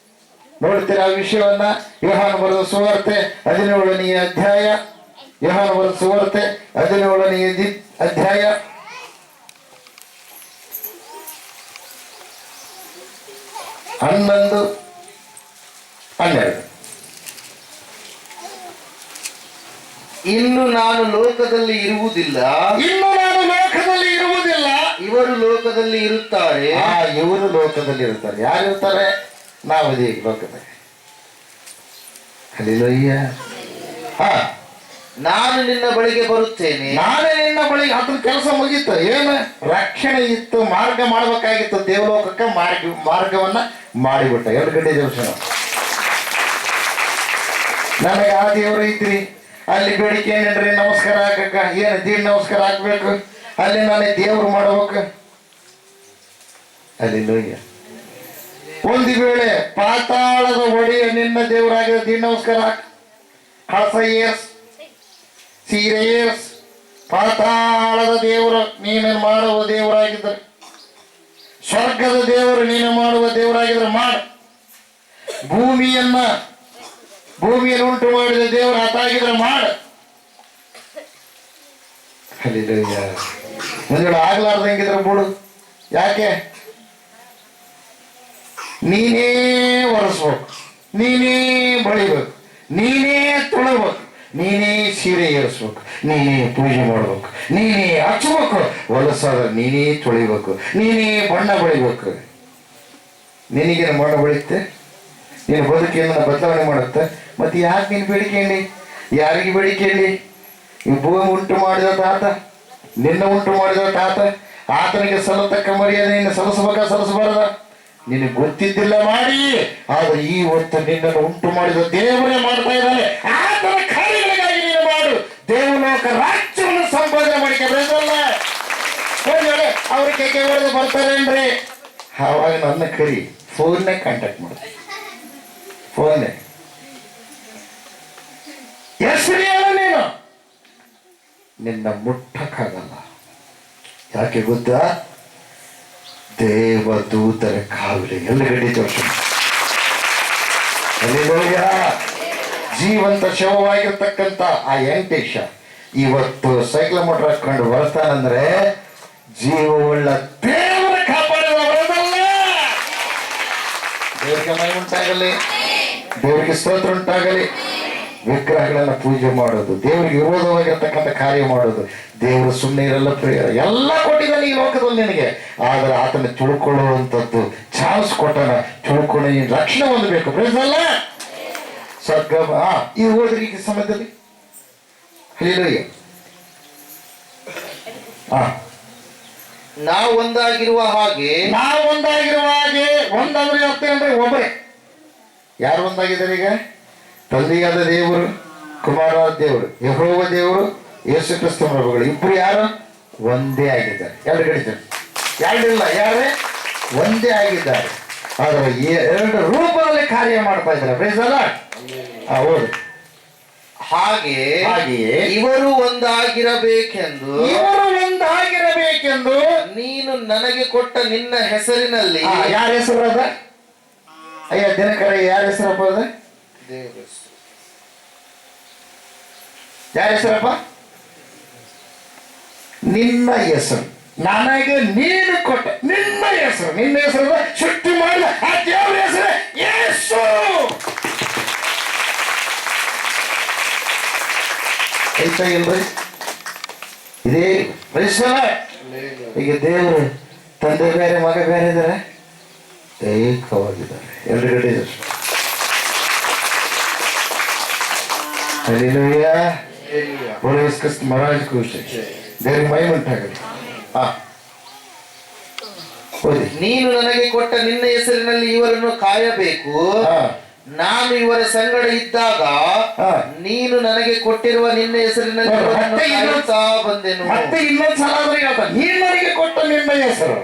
ನೋಡ್ತೀರಾ ಆ ವಿಷಯವನ್ನ? ಯೋಹಾನ ಬರೆದ ಸುವಾರ್ತೆ 17ನೇ ಅಧ್ಯಾಯ. ಯೋಹಾನ ಬರೆದ ಸುವಾರ್ತೆ 17ನೇ ಅಧ್ಯಾಯ 11, 12. ಇನ್ನು ನಾನು ಲೋಕದಲ್ಲಿ ಇರುವುದಿಲ್ಲ, ಇವರು ಲೋಕದಲ್ಲಿ ಇರುತ್ತಾರೆ. ಇವರು ಲೋಕದಲ್ಲಿ ಇರ್ತಾರೆ. ಯಾರು ಇರ್ತಾರೆ? ನಾವು ಇದೀಗ ಲೋಕದಲ್ಲಿ. ಅಲ್ಲಿಲೋಯ್ಯ. ನಾನು ನಿನ್ನ ಬಳಿಗೆ ಬರುತ್ತೇನೆ. ನಾನೇ ನಿನ್ನ ಬಳಿಗೆ. ಅದ್ರ ಕೆಲಸ ಮುಗೀತು. ಏನು? ರಕ್ಷಣೆ ಇತ್ತು, ಮಾರ್ಗ ಮಾಡ್ಬೇಕಾಗಿತ್ತು. ದೇವಲೋಕಕ್ಕೆ ಮಾರ್ಗವನ್ನ ಮಾಡಿಬಿಟ್ಟ. 2 ಗಂಟೆ ದರ್ಶನ. ನನಗೆ ಆ ದೇವರು ಐತ್ರಿ, ಅಲ್ಲಿ ಬೇಡಿಕೆ ಏನೇನ್ರಿ? ನಮಸ್ಕಾರ ಹಾಕಕ್ಕ ಏನು ದೀಡ್ ನಮಸ್ಕಾರ ಹಾಕ್ಬೇಕು, ಅಲ್ಲಿ ನಾನೇ ದೇವ್ರು ಮಾಡ್ಬೇಕು. ಅಲ್ಲಿಲೋಯ್ಯ. ಒಂದು ವೇಳೆ ಪಾತಾಳದ ಒಡೆಯ ನಿನ್ನ ದೇವರಾಗಿದ್ದ ದೀಡ್ ನಮಸ್ಕಾರ ಹಾಕ. ಕಳಸ ಏರ್ಸ್, ಸೀರೆ ಏರ್ಸ್. ಪಾತಾಳದ ದೇವರು ನೀನು ಮಾಡುವ ದೇವರಾಗಿದ್ದರೆ, ಸ್ವರ್ಗದ ದೇವರು ನೀನು ಮಾಡುವ ದೇವರಾಗಿದ್ರೆ ಮಾಡು. ಭೂಮಿಯನ್ನು ಉಂಟು ಮಾಡಿದ ದೇವರು ಆತಾಗಿದ್ರೆ ಮಾಡು. ಅಲ್ಲಿಲೋಯ್ಯ. ಒಂದು ವೇಳೆ ಆಗ್ಲಾರ್ದಂಗಿದ್ರೆ ಬಿಡು. ಯಾಕೆ? ನೀನೇ ಒರೆಸ್ಬೇಕು, ನೀನೇ ಬಳಿಬೇಕು, ನೀನೇ ತೊಳಬೇಕು, ನೀನೇ ಸೀರೆ ಏರಿಸ್ಬೇಕು, ನೀನೇ ಪೂಜೆ ಮಾಡ್ಬೇಕು, ನೀನೇ ಹಚ್ಚಬೇಕು, ಹೊಲಸಾದ ನೀನೇ ತೊಳಿಬೇಕು, ನೀನೇ ಬಣ್ಣ ಬಳಿಬೇಕು. ನಿನಗೇನು ಬಣ್ಣ ಬಳಿಯುತ್ತೆ? ನೀನು ಬದುಕಿಯನ್ನು ಬದಲಾವಣೆ ಮಾಡುತ್ತೆ. ಮತ್ತೆ ಯಾಕೆ ನೀನು ಬೇಡಿಕೆಂಡಿ? ಯಾರಿಗೆ ಬೇಡಿಕೆ ಹೇಳಿ? ಈ ಭೂಮಿ ಉಂಟು ಮಾಡಿದ ತಾತ, ನಿನ್ನ ಉಂಟು ಮಾಡಿದ ತಾತ, ಆತನಿಗೆ ಸಲ್ಲತಕ್ಕ ಮರ್ಯಾದೆಯನ್ನು ಸಲ್ಲಿಸಬಾರದ? ನಿನಗೆ ಗೊತ್ತಿದ್ದಿಲ್ಲ ಮಾಡಿ, ಆದ್ರೆ ಈ ಹೊತ್ತು ನಿನ್ನನ್ನು ಉಂಟು ಮಾಡಿದ ದೇವರೇ ಮಾಡ್ತಾ ಇದ್ದಾನೆ. ಆತನ ಕಾರ್ಯಗಳಿಗಾಗಿ ನೀನು ಮಾಡು. ದೇವಲೋಕ ರಾಜ್ಯವನ್ನು ಸಂಪಾದನೆ ಮಾಡಿಕೊಳ್ಳಲ್ಲ. ಅವ್ರ ಕೇಕೆ ಹೊಡೆದು ಬರ್ತಾರೇನ್ರಿ? ಆವಾಗ ನನ್ನ ಕರಿ, ಫೋನ್ನೇ ಕಾಂಟ್ಯಾಕ್ಟ್ ಮಾಡ್ತೀನಿ. ಫೋನ್ನೇ ಹೆಸರು ನೀನು ನಿನ್ನ ಮುಟ್ಟಕ್ಕಾಗಲ್ಲ. ಯಾಕೆ ಗೊತ್ತಾ? ದೇವದೂತರ ಕಾವಲಿ ಎಲ್ಲಗಡೆ ತೋರ್ಸ. ಜೀವಂತ ಶವವಾಗಿರ್ತಕ್ಕಂಥ ಆ ವೆಂಕಟೇಶ ಇವತ್ತು ಸೈಕ್ಲ ಮೋಟರ್ ಹಾಕೊಂಡು ಬರ್ತಾನಂದ್ರೆ ಜೀವವುಳ್ಳ ದೇವರ ಕಾಪಾಡಿದವರದಲ್ಲ. ದೇವರಿಗೆ ಮೈ ಉಂಟಾಗಲಿ, ದೇವರಿಗೆ ಸ್ತೋತ್ರ ಉಂಟಾಗಲಿ. ವಿಗ್ರಹಗಳನ್ನು ಪೂಜೆ ಮಾಡೋದು, ದೇವರಿಗೆ ವಿರೋಧವಾಗಿರ್ತಕ್ಕಂಥ ಕಾರ್ಯ ಮಾಡೋದು, ದೇವರು ಸುಮ್ಮನೆ ಇರಲ್ಲ ಪ್ರಿಯ. ಎಲ್ಲ ಕೊಟ್ಟಿದ್ದಾನೆ ಈ ಲೋಕದಲ್ಲಿ ನಿನಗೆ. ಆದರೆ ಆತನ ತಿಳ್ಕೊಳ್ಳುವಂಥದ್ದು ಚಾನ್ಸ್ ಕೊಟ್ಟನ, ತಿಳ್ಕೊಂಡು ನೀನು ರಕ್ಷಣೆ ಹೊಂದಬೇಕು. ಪ್ರೇಸಲ್ಲ ಸ್ವರ್ಗ ಈ ಹೋದ್ರಿ ಈ ಸಮಯದಲ್ಲಿ ಹಲ್ಲಿಲೂಯ್ಯ. ನಾವು ಒಂದಾಗಿರುವ ಹಾಗೆ ಒಂದಂದ್ರೆ ಅರ್ಥ ಅಂದ್ರೆ ಒಬ್ಬರೇ. ಯಾರು ಒಂದಾಗಿದ್ದಾರೆ ಈಗ? ತಂದೆಯಾದ ದೇವರು, ಕುಮಾರನಾದ ದೇವರು, ಯೆಹೋವ ದೇವರು, ಯೇಸು ಕ್ರಿಸ್ತ ಪ್ರಭುಗಳು ಇಬ್ರು ಯಾರು ಒಂದೇ ಆಗಿದ್ದಾರೆ. ಎರಡು ಗಡಿತಾರೆ, ಎರಡಿಲ್ಲ, ಯಾರೇ ಒಂದೇ ಆಗಿದ್ದಾರೆ. ಆದರೆ ಎರಡು ರೂಪದಲ್ಲಿ ಕಾರ್ಯ ಮಾಡ್ತಾ ಇದ್ದಾರೆ. ಪ್ರೇಸಲ್ಲ ಹೌದು. ಹಾಗೆಯೇ ಇವರು ಒಂದಾಗಿರಬೇಕೆಂದು ನೀನು ನನಗೆ ಕೊಟ್ಟ ನಿನ್ನ ಹೆಸರಿನಲ್ಲಿ. ಯಾರ ಹೆಸರು ಅದ? ಅಯ್ಯ ದಿನಕರ ಯಾರ ಹೆಸರಪ್ಪ ಅದ? ಯಾರ ಹೆಸರಪ್ಪ? ನಿನ್ನ ಹೆಸರು ನನಗೆ ನೀನು ಕೊಟ್ಟ ನಿನ್ನ ಹೆಸರು. ನಿನ್ನ ಹೆಸರು ಸೃಷ್ಟಿ ಮಾಡಿದ ಆ ದೇವರ ಹೆಸರು ಯೇಸು. ಐತಾ ಇಲ್ರಿ? ಇದೇ ಈಗ ದೇವರು ತಂದೆ ಬೇರೆ, ಮಗ ಬೇರೆ ಇದ್ದಾರೆ, ಏಕವಾಗಿದ್ದಾರೆ. ಎರಡು ಗಡಿ ಇದ್ದಾರೆ. ಮಹಾರಾಜ್ ಖುಷಿ, ದೇವ್ರಿಗೆ ಮೈ ಉಂಟಾಗಲಿ. ನೀನು ನನಗೆ ಕೊಟ್ಟ ನಿನ್ನ ಹೆಸರಿನಲ್ಲಿ ಇವರನ್ನು ಕಾಯಬೇಕು. ನಾನು ಇವರ ಸಂಗಡ ಇದ್ದಾಗ ನೀನು ನನಗೆ ಕೊಟ್ಟಿರುವ ನಿನ್ನ ಹೆಸರಿನಲ್ಲಿ ಬಂದೆನು. ಮತ್ತೆ ಇನ್ನೊಂದ್ಸಲ ನೀನು ನನಗೆ ಕೊಟ್ಟ ನಿನ್ನ ಹೆಸರು.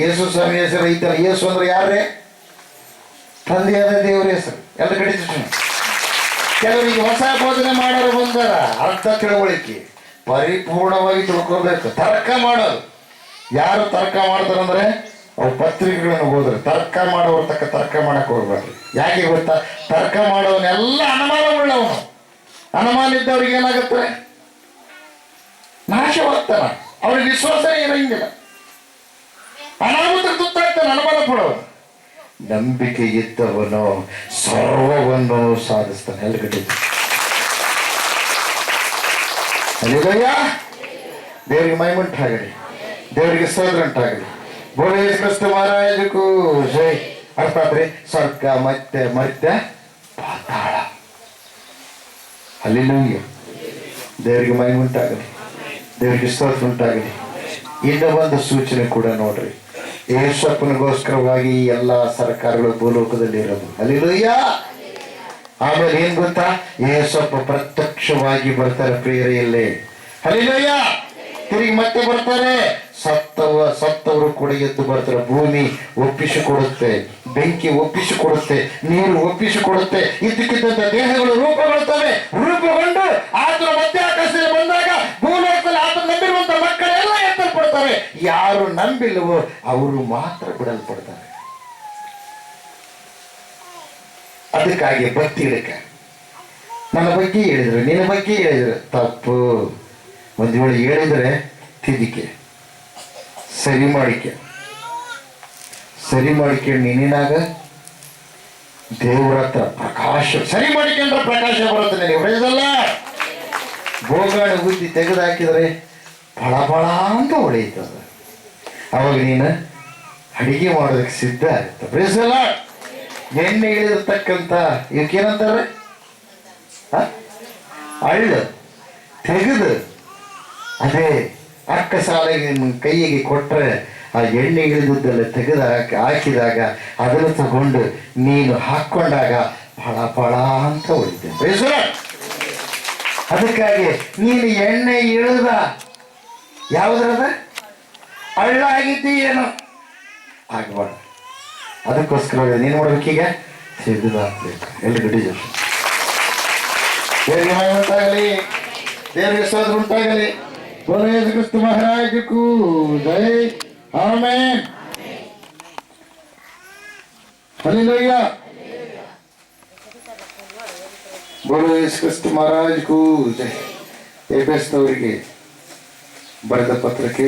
ಯೇಸು ಸ್ವಾಮಿ ಹೆಸರು ಐತಲ್ಲ. ಯೇಸು ಅಂದ್ರೆ ಯಾರೇ? ತಂದೆಯಾದ ದೇವರ ಹೆಸರು. ಎಲ್ಲ ಕಡೆ ಕೆಲವರಿಗೆ ಹೊಸ ಬೋಧನೆ ಮಾಡೋರು ಬಂದಾರ, ಅರ್ಥ ತಿಳುವಳಿಕೆ ಪರಿಪೂರ್ಣವಾಗಿ ತಿಳ್ಕೊಳ್ಬೇಕು. ತರ್ಕ ಮಾಡೋದು ಯಾರು ತರ್ಕ ಮಾಡ್ತಾರಂದ್ರೆ ಅವು ಪತ್ರಿಕೆಗಳನ್ನು ಹೋದ್ರೆ ತರ್ಕ ಮಾಡೋರು ತರ್ಕ ಮಾಡಕ್ ಹೋಗ್ಬೇಡ್ರಿ. ಯಾಕೆ ಗೊತ್ತಾ? ತರ್ಕ ಮಾಡೋವನ್ನೆಲ್ಲ ಅನುಮಾನ ಉಳ್ಳವನು. ಅನುಮಾನ ಇದ್ದವ್ರಿಗೆ ಏನಾಗುತ್ತೆ? ನಾಶವಾಗ್ತಾನ. ಅವ್ರಿಗೆ ವಿಶ್ವಾಸನೇ ಇರಂಗಿಲ್ಲ. ಅನಾಹುತ ತುತ್ತಾಗ್ತಾನೆ ಅನುಮಾನ ಪಡೋನು. ನಂಬಿಕೆ ಇದ್ದವನು ಸರ್ವವನ್ನು ಸಾಧಿಸ್ತಾನೆ. ಎಲ್ಲಗಡೆ ದೇವರಿಗೆ ಮೈಮುಂಟಾಗಲಿ, ದೇವರಿಗೆ ಸ್ತೋತ್ರ ಉಂಟಾಗಲಿ. ಬೋಲೆ ಕ್ರಿಸ್ತ ಮಹಾರಾಜಕ್ಕೂ ಜೈ. ಅರ್ಥ ಆತ್ರಿ? ಸ್ವರ್ಗ ಮತ್ತೆ ಮರ್ತ್ಯ ಪಾತಾಳ. ಹಲ್ಲೆಲೂಯಾ. ದೇವರಿಗೆ ಮೈಮುಂಟಾಗಲಿ, ದೇವರಿಗೆ ಸ್ತೋತ್ರ ಉಂಟಾಗಲಿ. ಇನ್ನ ಒಂದು ಸೂಚನೆ ಕೂಡ ನೋಡ್ರಿ. ಯೇಸಪ್ಪನಿಗೋಸ್ಕರವಾಗಿ ಎಲ್ಲ ಸರ್ಕಾರಗಳು ಭೂಲೋಕದಲ್ಲಿ ಇರೋದು. ಹಲ್ಲೆಲೂಯಾ. ಆಮೇಲೆ ಏನ್ ಗೊತ್ತಾ? ಯೇಸಪ್ಪ ಪ್ರತ್ಯಕ್ಷವಾಗಿ ಬರ್ತಾರೆ ಪ್ರಿಯರೆಯಲ್ಲಿ. ಹಲ್ಲೆಲೂಯಾ. ತಿರುಗಿ ಮತ್ತೆ ಬರ್ತಾರೆ. ಸತ್ತವರು ಕೂಡ ಎದ್ದು ಬರ್ತಾರೆ. ಭೂಮಿ ಒಪ್ಪಿಸಿಕೊಡುತ್ತೆ, ಬೆಂಕಿ ಒಪ್ಪಿಸಿಕೊಡುತ್ತೆ, ನೀರು ಒಪ್ಪಿಸಿಕೊಡುತ್ತೆ. ಇದ್ದಕ್ಕಿದ್ದಂತ ದೇಹಗಳು ರೂಪುಗೊಳ್ಳುತ್ತವೆ. ರೂಪುಗೊಂಡು ಆತನ ಮಧ್ಯ ಆಕಾಶದಲ್ಲಿ ಬಂದಾಗ ಭೂಲೋಕದಲ್ಲಿ ಆತನ ನಂಬಿರುವಂತ ಮಕ್ಕಳೆಲ್ಲ ಎತ್ತಲ್ಪಡ್ತಾರೆ. ಯಾರು ನಂಬಿಲ್ಲವೋ ಅವರು ಮಾತ್ರ ಬಿಡಲ್ಪಡ್ತಾರೆ. ಅದಕ್ಕಾಗಿ ಭಕ್ತಿ ಇಡಕ್ಕೆ ನನ್ನ ಬಗ್ಗೆ ಹೇಳಿದ್ರು, ನಿನ್ನ ಬಗ್ಗೆ ಹೇಳಿದ್ರು ತಪ್ಪು. ಒಂದು ವೇಳೆ ಹೇಳಿದ್ರೆ ತಿದಿಕೆ ಸರಿ ಮಾಡಿಕೆ ನೀನಿನಾಗ ದೇವರ ಹತ್ರ ಪ್ರಕಾಶ ಸರಿ ಮಾಡಿಕೊಂಡ್ರೆ ಪ್ರಕಾಶ ಬರುತ್ತೆ. ನನಗೆ ಹೊಳೆದಲ್ಲ. ಬೋಗಾಣ ಬುದ್ಧಿ ತೆಗೆದು ಹಾಕಿದರೆ ಬಳ ಬಳ ಅಂತ ಹೊಳೆಯುತ್ತದ. ಅವಾಗ ನೀನು ಅಡಿಗೆ ಮಾಡೋದಕ್ಕೆ ಸಿದ್ಧ ಆಗುತ್ತೆ. ಪ್ರೇಸಲ್ಲ. ಎಣ್ಣೆ ಇಳಿದಿರ್ತಕ್ಕಂಥ ಇವಕ್ಕೇನಂತಾರೆ? ಅಳ್ಳು ತೆಗೆದು ಅದೇ ಅಕ್ಕ ಸಾಲಿಗೆ ನಿನ್ನ ಕೈಯಿಗೆ ಕೊಟ್ಟರೆ ಆ ಎಣ್ಣೆ ಇಳಿದುದೆಲ್ಲ ತೆಗೆದು ಹಾಕಿದಾಗ ಅದನ್ನು ತಗೊಂಡು ನೀನು ಹಾಕ್ಕೊಂಡಾಗ ಫಳ ಫಳ ಅಂತ ಹೊಡಿತೇನೆ. ಅದಕ್ಕಾಗಿ ನೀನು ಎಣ್ಣೆ ಇಳಿದ ಯಾವುದ್ರದ ಹಳ್ಳ ಆಗಿದ್ದಿ ಏನೋ ಆಗ್ಬಾರ್ದು. ಅದಕ್ಕೋಸ್ಕರ ನೀನು ಮಾಡ್ಬೇಕೀಗ ತೆಗೆದು ಹಾಕ್ಬೇಕು. ಎಲ್ಲಿ ಗಡಿ ಜೋಶ್ ದೇವರಿಗೆ ಮಹಿಮೆ ಉಂಟಾಗಲಿ, ದೇವರಿಗೆ ಸ್ತೋತ್ರ ಉಂಟಾಗಲಿ. ಬೋಲೋ ಯೇಸು ಕ್ರಿಸ್ತ ಮಹಾರಾಜಕ್ಕೂ ಜೈ. ಆಮೆನ್. ಹಲ್ಲೆಲೂಯಾ. ಬೋಲೋ ಯೇಸು ಕ್ರಿಸ್ತ ಮಹಾರಾಜಕ್ಕೂ ಜೈ. ಎಫೆಸದವರಿಗೆ ಬರೆದ ಪತ್ರಕ್ಕೆ